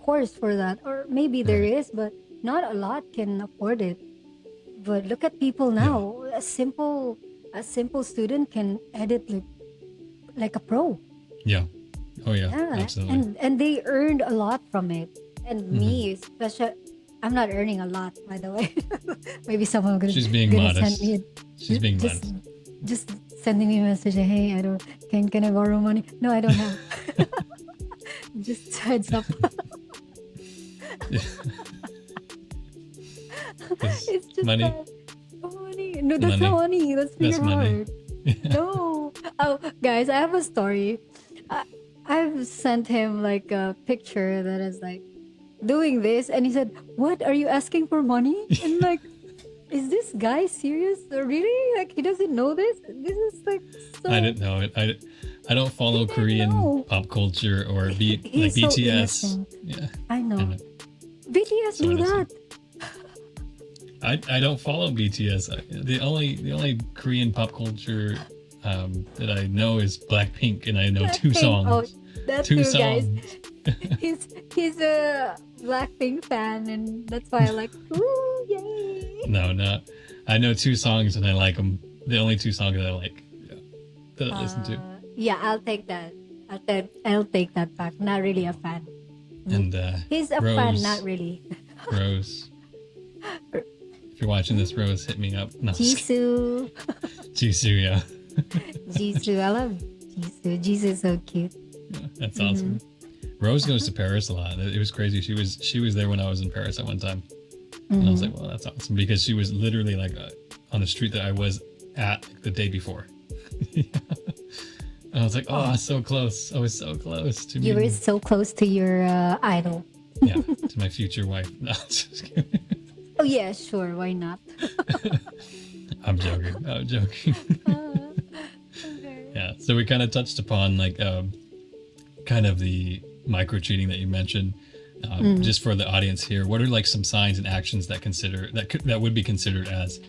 course for that, or maybe there Right. is, but not a lot can afford it. But look at people Yeah. now. A simple student can edit like a pro. Yeah. Oh yeah. Yeah, Absolutely. and they earned a lot from it. And Hmm. me, especially, I'm not earning a lot, by the way. Maybe someone She's being gonna send modest. me She's being just modest. just sending me a message. Hey, I don't can I borrow money? No, I don't have. Just heads up. This It's just money. that money. No, that's not Money. money. That's for That's your money. heart. No. Oh, guys, I have a story. I, I've sent him like a picture that is like doing this, and he said, "What are you asking for money?" And like, is this guy serious? Really? Like, he doesn't know this? This is like I so. didn't know it. I don't He follow didn't Korean know. pop culture or like He's so BTS. innocent. Yeah. I I know. know. BTS So do innocent. that. I don't follow BTS. The only Korean pop culture that I know is Blackpink, and I know two Blackpink. Oh, songs. that Two too, guys. songs. He's a Blackpink fan, and that's why I like. Ooh, yay! No, no. I know two songs and I like them. The only two songs that I like. Yeah, that I listen to. Yeah, I'll take that. I'll take that back. Not really a fan. And He's a fan, not Rose, really. Rose. If you're watching this, Rose, hit me up. No, Jisoo, Jisoo, yeah. Jisoo, I love Jisoo. Jisoo's so cute. Yeah, that's awesome. Rose goes to Paris a lot. It was crazy. She was there when I was in Paris at one time, and I was like, "Well, that's awesome," because she was literally like on the street that I was at like, the day before. And I was like, "Oh, so close! I was so close to You were meeting, so close to your idol. yeah, to my future wife." No, just kidding. Oh yeah, sure. Why not? I'm joking. I'm joking. Okay. Yeah. So we kind of touched upon like kind of the micro cheating that you mentioned. Just for the audience here, what are like some signs and actions that would be considered as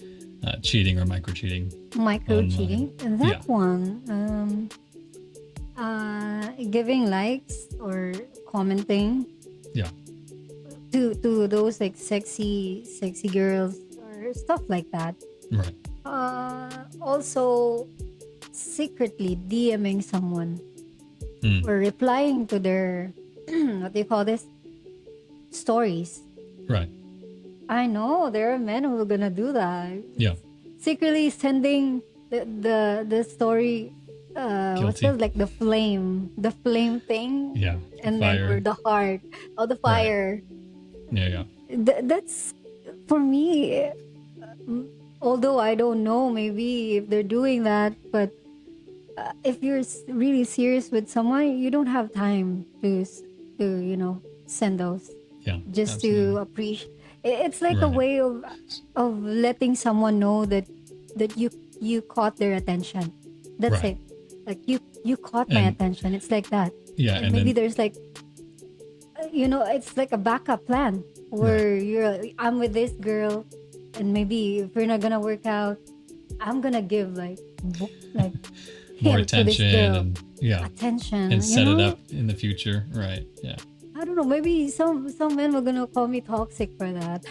cheating or micro cheating? Micro cheating. That Yeah. one. Giving likes or commenting Yeah. to those like sexy girls or stuff like that. Right. Also secretly DMing someone Mm. or replying to their what do you call this, stories. Right. I know there are men who are gonna do that. Yeah. Secretly sending the story. What's Guilty. it like, the flame thing, Yeah. and then Fire. or the heart, or the fire. Yeah. That's for me. Although I don't know, maybe if they're doing that, but if you're really serious with someone, you don't have time to send those Yeah. just Absolutely. to appreciate. It's like a Right. way of letting someone know that you caught their attention. That's Right. it. Like you caught my And attention. It's like that. yeah, And and maybe then there's like it's like a backup plan where I'm with this girl, and maybe if we're not gonna work out, I'm gonna give like more him to this attention girl. and yeah, Attention, and set it up in the future. Right. Yeah. I don't know. Maybe some men were gonna call me toxic for that.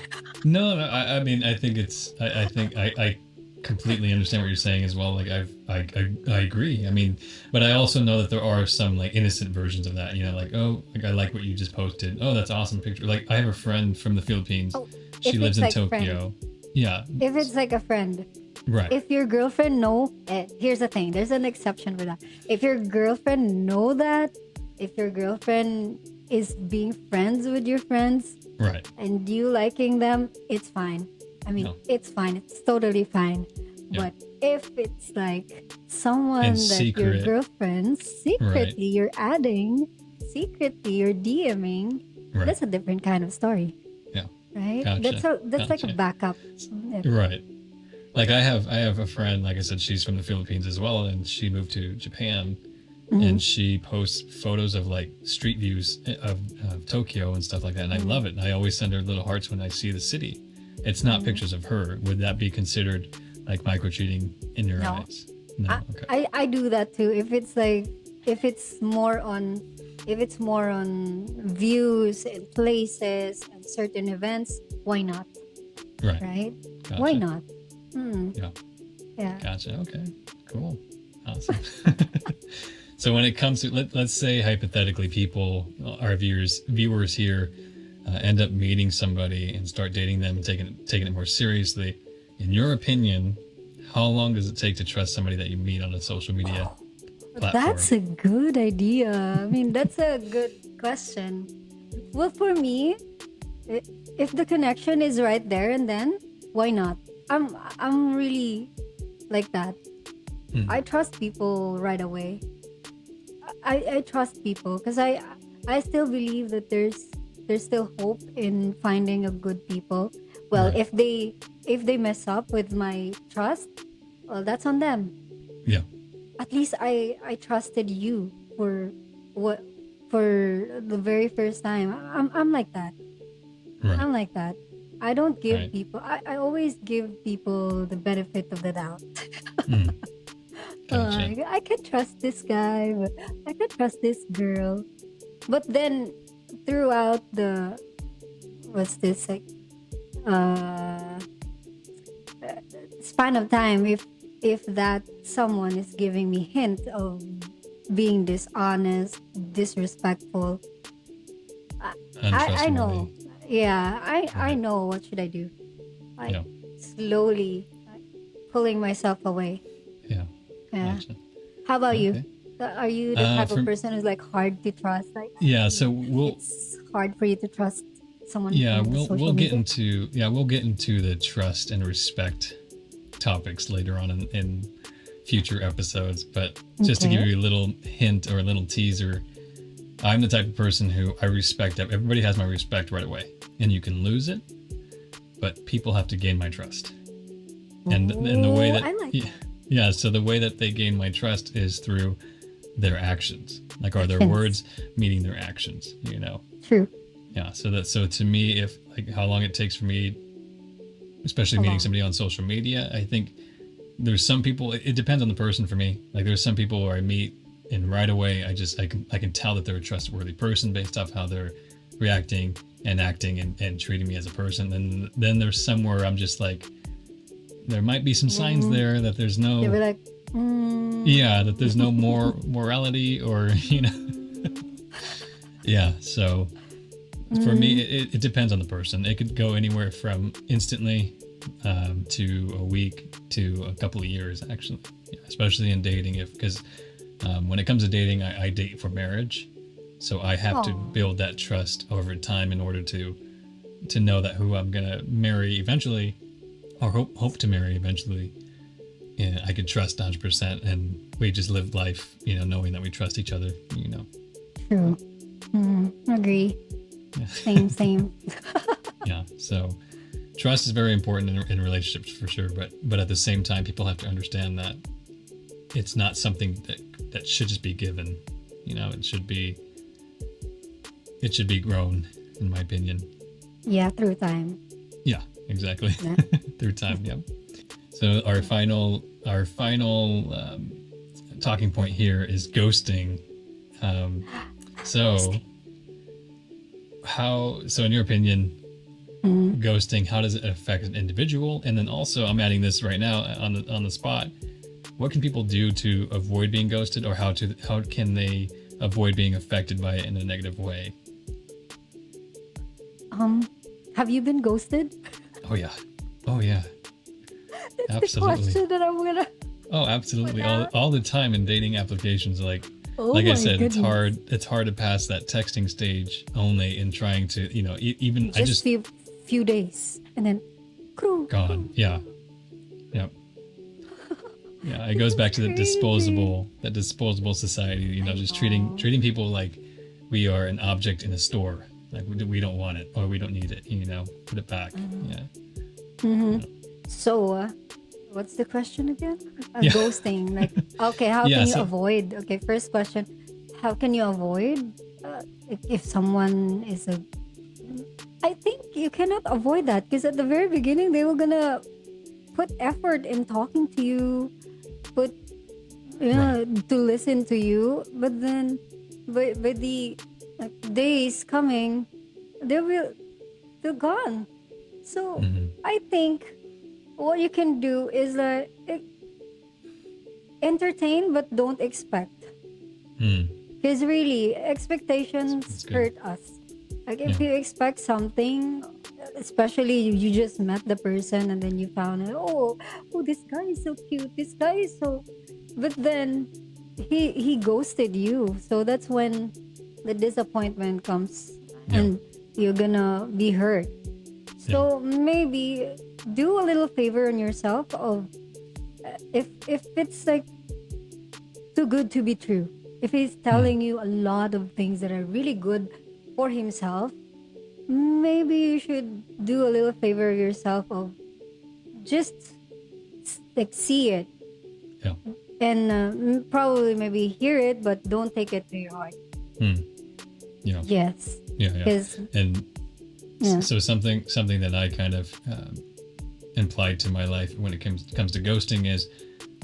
No, I mean, I think I think I completely understand what you're saying as well. Like I agree. I mean, but I also know that there are some like innocent versions of that. You know, like, oh, like I like what you just posted. Oh, that's awesome picture. Like I have a friend from the Philippines. Oh, She if lives it's in like friend. Tokyo. Yeah. If it's like a friend. Right. If your girlfriend here's the thing. There's an exception for that. If your girlfriend know that, if your girlfriend is being friends with your friends Right. and you liking them, it's fine. I mean, No. it's fine. It's totally fine. Yeah. But if it's like someone In that your secret. girlfriend secretly you're adding, secretly you're DMing, Right. that's a different kind of story, Yeah. right? Gotcha. That's like a Gotcha. backup. Right. Like I have a friend, like I said, she's from the Philippines as well, and she moved to Japan, and she posts photos of like street views of Tokyo and stuff like that, and I love it. And I always send her little hearts when I see the city. It's not pictures of her. Would that be considered like micro cheating in your No. eyes? No. Okay. I do that too. If it's more on if it's more on views and places and certain events, why not? Right. Right? Gotcha. Why not? Hmm. Yeah. Yeah. Gotcha. Okay. Cool. Awesome. So when it comes to let's say hypothetically, people, our viewers here, end up meeting somebody and start dating them and taking it more seriously. In your opinion, how long does it take to trust somebody that you meet on a social media platform? That's a good idea. I mean, that's a good question. Well, for me, if the connection is right there and then, why not? I'm really like that. I trust people right away. I trust people because I still believe that there's still hope in finding a good people. Well, Right. if they mess up with my trust, well, that's on them. Yeah. At least I trusted you for what for the very first time. I'm like that. Right. I'm like that. I don't give Right. people. I always give people the benefit of the doubt. Gotcha. I can trust this guy, but I can trust this girl. But then throughout the what's this like uh span of time, if that someone is giving me hint of being dishonest, disrespectful, I know. Untrustworthy. Yeah, I Right. know what should I do. I Yeah. slowly pulling myself away. Yeah. Yeah. Gotcha. How about you? Okay. Are you the type For of person who's like hard to trust? Like yeah. So we'll it's hard for you to trust someone yeah from the we'll social we'll get media? into the trust and respect topics later on in future episodes. But just to give Okay. you a little hint or a little teaser, I'm the type of person who I respect. Everybody has my respect right away, and you can lose it, but people have to gain my trust. And the way Oh, that I like yeah, that. yeah, so the way that they gain my trust is through their actions. Like, are their Actions. words meeting their actions? You know. True. Yeah. So to me, if like how long it takes for me, especially How meeting long? somebody on social media, I think there's some people. It depends on the person for me. Like there's some people where I meet and right away I can tell that they're a trustworthy person based off how they're reacting and acting and treating me as a person. And then there's somewhere I'm just like, there might be some signs there that there's They were no like, yeah, that there's no more morality or yeah. So for me, it depends on the person. It could go anywhere from instantly to a week to a couple of years, actually. Yeah, especially in dating, because when it comes to dating, I date for marriage, so I have to Aw. build that trust over time in order to know that who I'm gonna marry eventually, or hope to marry eventually. Yeah, I could trust 100%, and we just live life, knowing that we trust each other. true. Agree. Same. Yeah. So trust is very important in relationships for sure, but at the same time, people have to understand that it's not something that should just be given. It should be grown, in my opinion. Yeah, through time. Yeah, exactly. Yeah. Through time. Yeah. So our final talking point here is ghosting. So in your opinion, ghosting, how does it affect an individual? And then also, I'm adding this right now on the spot. What can people do to avoid being ghosted, or how can they avoid being affected by it in a negative way? Have you been ghosted? Oh yeah. That's the Absolutely. question that I'm gonna. Oh, absolutely. Without- All the time in dating applications, like Oh I my said, goodness. it's hard to pass that texting stage only in trying to, even I just few days and then crew. gone. Yeah. Yep. Yeah, it goes back to that Crazy. disposable society, just treating people like we are an object in a store. Like we don't want it or we don't need it, put it back. Yeah. So, what's the question again? Yeah. Ghosting. Like, okay, how Yeah, can you so- avoid? Okay, first question. How can you avoid if someone is a. I think you cannot avoid that because at the very beginning, they were gonna put effort in talking to you, to listen to you. But then But the days coming, they will they're gone. So I think what you can do is entertain, but don't expect. Hmm. Because really, That's expectations good. hurt us. Like if Yeah. you expect something, especially you just met the person and then you found out, oh, this guy is so cute. This guy is so, but then he ghosted you. So that's when the disappointment comes, Yeah. and you're gonna be hurt. Yeah. So maybe do a little favor on yourself of if it's like too good to be true. If he's telling you a lot of things that are really good for himself, maybe you should do a little favor yourself of just like see it Yeah. and probably maybe hear it, but don't take it to your heart. Hmm. Yeah. Yes, Yeah. Yeah. because And yeah, so something that I kind of implied to my life when it comes to ghosting is,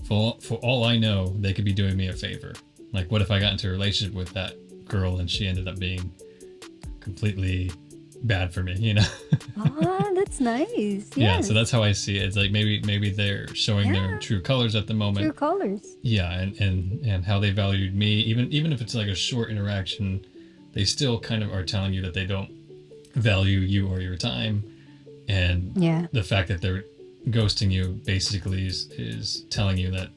for all I know, they could be doing me a favor. Like, what if I got into a relationship with that girl and she ended up being completely bad for me? You know? that's nice. Yeah. Yes, So that's how I see it. It's like maybe they're showing their yeah, true colors at the moment. true colors. Yeah, and how they valued me, even if it's like a short interaction, they still kind of are telling you that they don't value you or your time, and Yeah. the fact that they're ghosting you basically is telling you that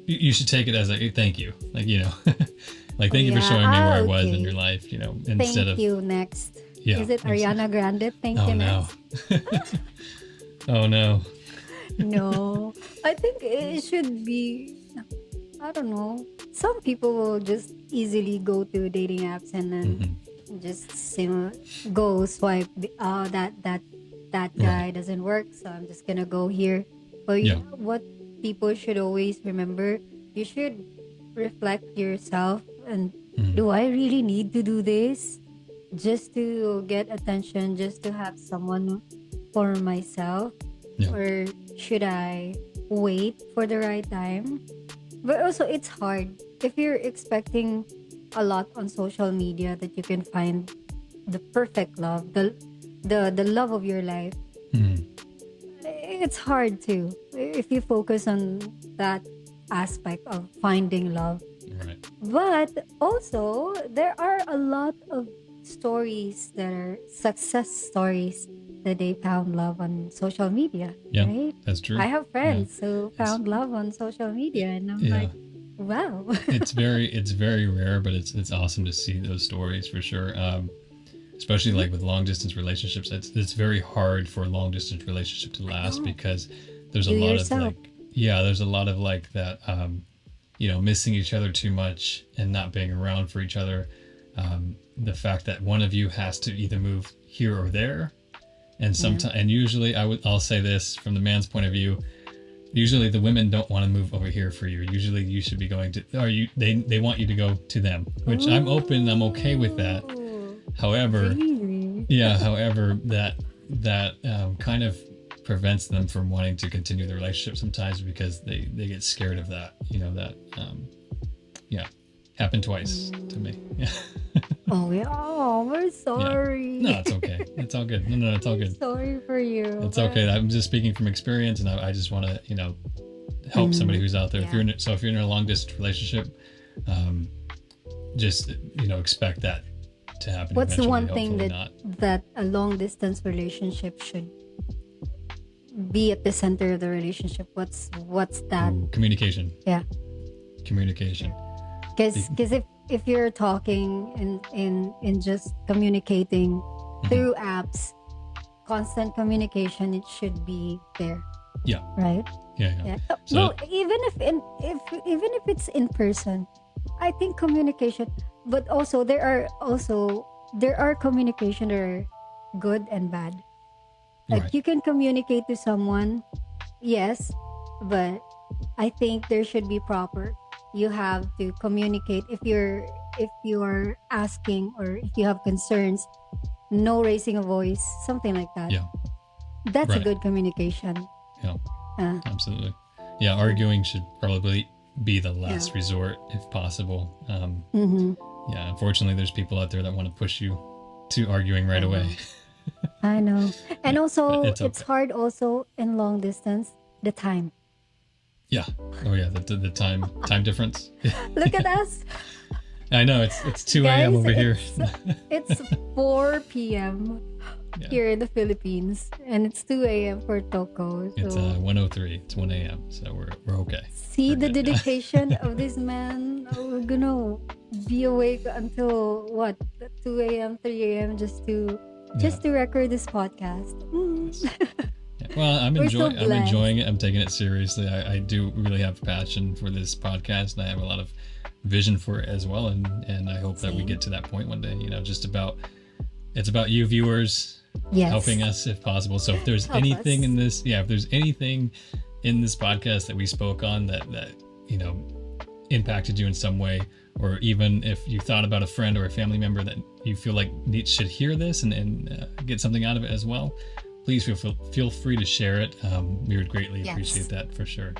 you should take it as like, thank you, like, you know, like, thank you for Yeah. showing me where I was in Okay. your life, you know, instead Thank of you. Next. yeah. Is it Ariana Grande? Thank Oh you. no. Next. Oh no. No, I think it should be. I don't know. Some people will just easily go to dating apps and then just go swipe. That guy Right. doesn't work, so I'm just gonna go here. But Yeah. what people should always remember, you should reflect yourself and do I really need to do this just to get attention, just to have someone for myself? Yeah. Or should I wait for the right time? But also, it's hard if you're expecting a lot on social media that you can find the perfect love, the love of your life. Mhm. It's hard too if you focus on that aspect of finding love. Right. But also, there are a lot of stories that are success stories that they found love on social media, Yeah, right? that's true. I have Yeah. friends who It's found love on social media, and I'm yeah. like, wow. It's very rare, but it's awesome to see those stories for sure. Especially like with long distance relationships, it's very hard for a long distance relationship to last know. because there's a Do lot of yourself. like there's a lot of like that missing each other too much and not being around for each other. The fact that one of you has to either move here or there, and sometimes and usually I'll say this from the man's point of view. Usually the women don't want to move over here for you. Usually you should be going to, or they want you to go to them, which I'm okay with that. Ooh, However, really? however, that kind of prevents them from wanting to continue the relationship sometimes because they get scared of that. You know, that happened twice to me. Yeah. Oh, yeah. Oh, we're sorry. No, it's okay. It's all good. No, it's all good. Sorry for you. It's okay. I'm just speaking from experience, and I just want to, help somebody who's out there. Yeah. If you're in a long distance relationship, just expect that to happen. What's the eventually, one thing hopefully that a long distance relationship should be at the center of the relationship? What's that? Ooh, communication. Yeah. Communication. Because if you're talking in just communicating through apps, constant communication, it should be there, Yeah. right? Yeah. So, Well, even if it's in person, I think communication. But also there are communication that are good and bad. Like right. you can communicate to someone, yes, but I think there should be proper. You have to communicate if you're asking or if you have concerns, no raising a voice, something like that. Yeah. That's a Right. good communication. Yeah. Uh, Absolutely. Yeah. Arguing should probably be the last Yeah. resort if possible. Mm-hmm. Yeah, unfortunately, there's people out there that want to push you to arguing right I away. know. I know. And But also, it's it's okay. hard also in long distance, the time. Yeah. Oh yeah, the time difference. Look at us, I know it's 2 a.m. guys. over here. It's 4 p.m. Yeah. here in the Philippines, and it's 2 a.m. for Toko. It's So 1:03. It's 1 a.m. So we're okay. see We're the good. dedication of this man. We're gonna be awake until what 2 a.m., 3 a.m. just to record this podcast. Yes. Yeah. Well, I'm We're so enjoying blessed. it. I'm taking it seriously. I do really have passion for this podcast, and I have a lot of vision for it as well. And I hope that we Same. get to that point one day. It's about you viewers Yes. helping us if possible. So if there's Help anything us. in this, if there's anything in this podcast that we spoke on that impacted you in some way, or even if you thought about a friend or a family member that you feel like should hear this and get something out of it as well, please feel free to share it. We would greatly Yes. appreciate that for sure.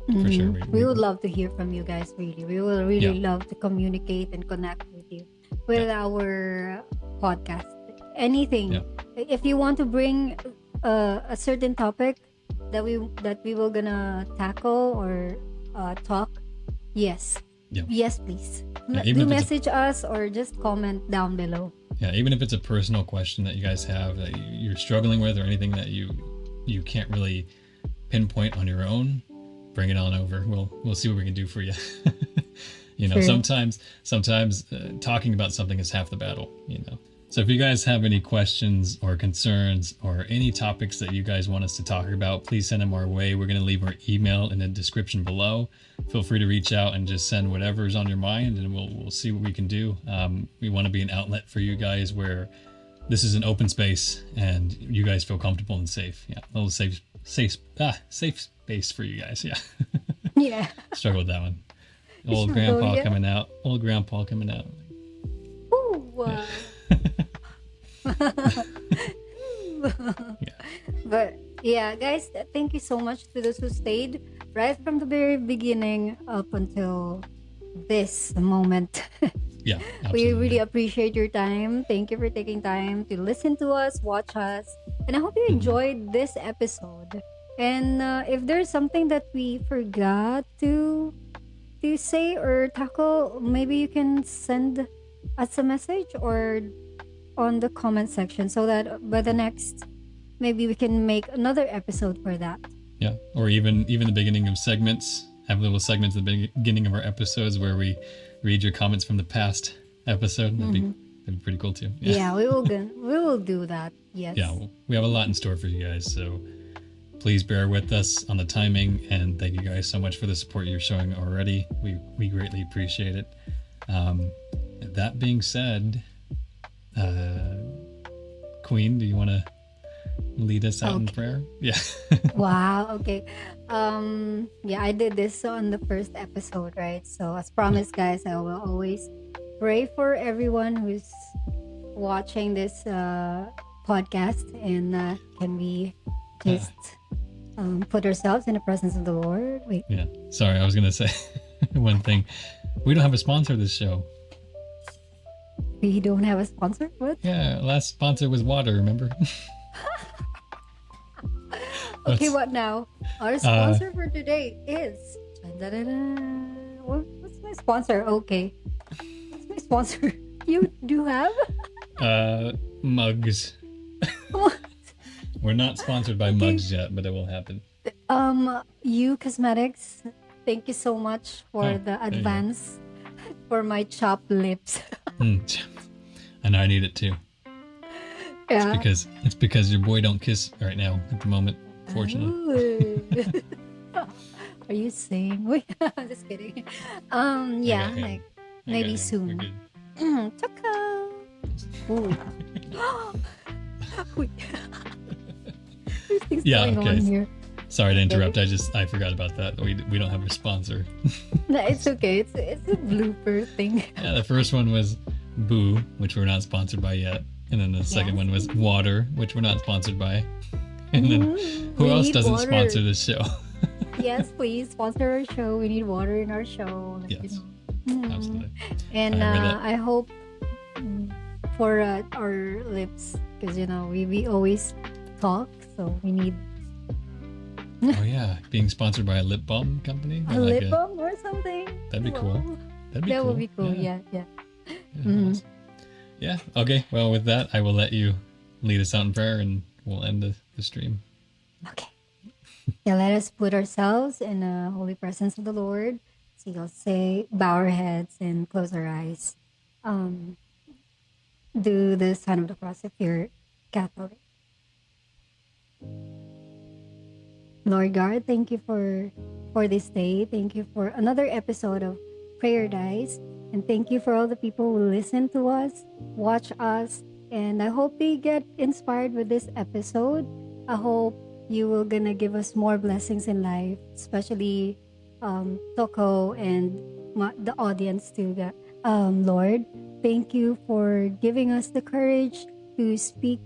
For sure. We would love to hear from you guys, really. We will really Yeah. love to communicate and connect with you with our podcast. Anything. Yeah. If you want to bring a certain topic that we were gonna tackle or talk, yes. Yeah. Yes, please. Yeah, even Do if it's message us or just comment down below. Yeah, even if it's a personal question that you guys have that you're struggling with, or anything that you can't really pinpoint on your own, bring it on over. We'll see what we can do for you. True. Sometimes talking about something is half the battle. So if you guys have any questions or concerns or any topics that you guys want us to talk about, please send them our way. We're going to leave our email in the description below. Feel free to reach out and just send whatever's on your mind, and we'll see what we can do. We want to be an outlet for you guys where this is an open space and you guys feel comfortable and safe. Yeah, a little safe space for you guys. Yeah. Yeah. Struggle with that one. Struggle, yeah. Old grandpa coming out. Ooh, Yeah. But yeah, guys, thank you so much to those who stayed right from the very beginning up until this moment. Yeah. We Absolutely. really appreciate your time. Thank you for taking time to listen to us, watch us, and I hope you enjoyed this episode. And if there's something that we forgot to say or tackle, maybe you can send us a message or on the comment section, so that by the next, maybe we can make another episode for that. Yeah, or even the beginning of segments. Have little segments at the beginning of our episodes where we read your comments from the past episode. That'd be pretty cool too. Yeah, we will do that. Yes. Yeah, we have a lot in store for you guys, so please bear with us on the timing, and thank you guys so much for the support you're showing already. We greatly appreciate it. That being said, Queen, do you want to lead us out in prayer? Yeah. Wow. Okay. Yeah, I did this on the first episode, right? So as promised, guys, I will always pray for everyone who's watching this podcast, and can we just put ourselves in the presence of the Lord? Wait. Yeah. Sorry, I was gonna say one thing. We don't have a sponsor this show. We don't have a sponsor? What? Yeah, last sponsor was water, remember? Okay, what now? Our sponsor for today is... What's my sponsor? Okay. What's my sponsor? You do have? Mugs. What? We're not sponsored by Mugs yet, but it will happen. You Cosmetics, thank you so much for Oh, the there you go. advance for my chopped lips. I know I need it too. Yeah. It's because your boy don't kiss right now at the moment, fortunately. Ooh. Are you saying? Wait, just kidding. Yeah, Okay. like I maybe got him. We're soon. good. Taka. Ooh. Wait. There's things Yeah, going okay. on here. Sorry to interrupt. I forgot about that. We don't have a sponsor. No, it's okay. It's a blooper thing. Yeah, the first one was Boo, which we're not sponsored by yet. And then the second one was Water, which we're not sponsored by. And then who We else need doesn't water. sponsor this show? Yes, please sponsor our show. We need water in our show. Yes, Mm. absolutely. And I read that. I hope for our lips, because we always talk, so we need Oh yeah, being sponsored by a lip balm company. a lip balm or something. That'd be cool. Wow. That'd be That cool. would be cool. Yeah. Yeah, Mhm. awesome. Yeah. Okay. Well, with that, I will let you lead us out in prayer, and we'll end the stream. Okay. Yeah, let us put ourselves in the holy presence of the Lord. So you'll say, bow our heads and close our eyes. Um, do the sign of the cross if you're Catholic. Lord God, thank you for this day. Thank you for another episode of Prayerdise. And thank you for all the people who listen to us, watch us, and I hope they get inspired with this episode. I hope you will gonna give us more blessings in life, especially Toko and the audience too. Lord, thank you for giving us the courage to speak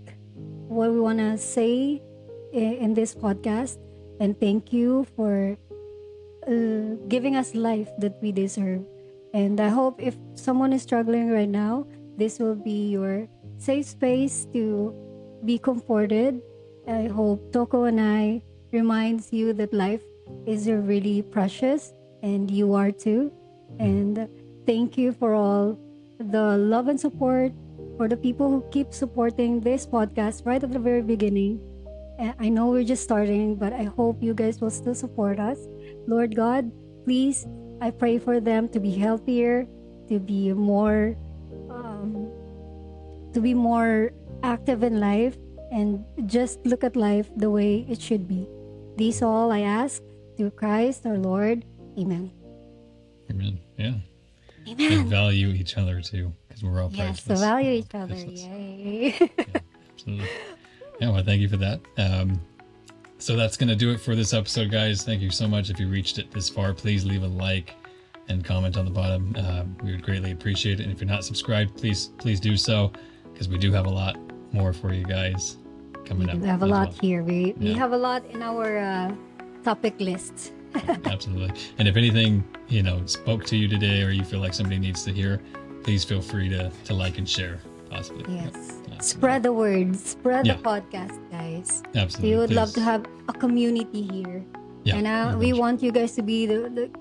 what we wanna say in this podcast, and thank you for giving us life that we deserve. And I hope if someone is struggling right now, this will be your safe space to be comforted. I hope Toko and I reminds you that life is really precious, and you are too. And thank you for all the love and support, for the people who keep supporting this podcast right at the very beginning. I know we're just starting, but I hope you guys will still support us. Lord God, please, I pray for them to be healthier, to be more, active in life, and just look at life the way it should be. These all I ask through Christ our Lord. Amen. Amen. Yeah. Amen. And value each other too, because we're all Yes, priceless. so value each other. Priceless. Yay. Yeah, absolutely. Yeah, well, thank you for that. So that's going to do it for this episode, guys. Thank you so much. If you reached it this far, please leave a like and comment on the bottom. We would greatly appreciate it. And if you're not subscribed, please do so, because we do have a lot more for you guys coming up. We have a as lot well. here. We Yeah. have a lot in our topic list. Absolutely. And if anything, spoke to you today, or you feel like somebody needs to hear, please feel free to like and share, possibly. Yes. Absolutely. Spread the word. Spread Yeah. the podcast, guys. Absolutely. We would love please. to have a community here. Yeah, And we eventually. want you guys to be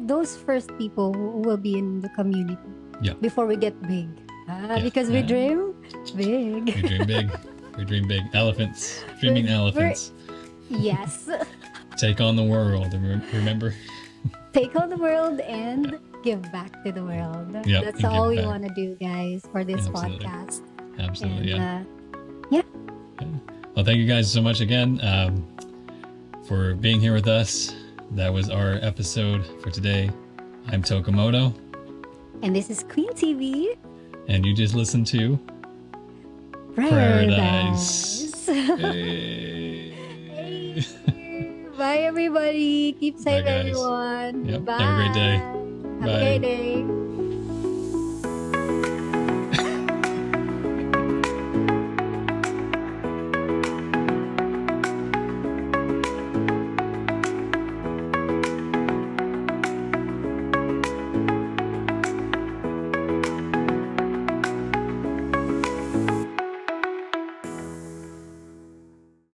those first people who will be in the community. Yeah. Before we get big. Yeah. Because we dream big. We dream big. We dream big. Elephants. Dreaming elephants. Yes. Take on the world. And remember? Take on the world and give back to the world. Yep, That's and all give we back. want to do, guys, for this Absolutely. podcast. Absolutely. And Yeah. Well, thank you guys so much again for being here with us. That was our episode for today. I'm Tokomodo. and this is QueenTv. And you just listened to Prayerdise. Hey. Bye, everybody. Keep safe, Bye, guys. everyone. Yep, Bye. have a great day. Have Bye. a great day.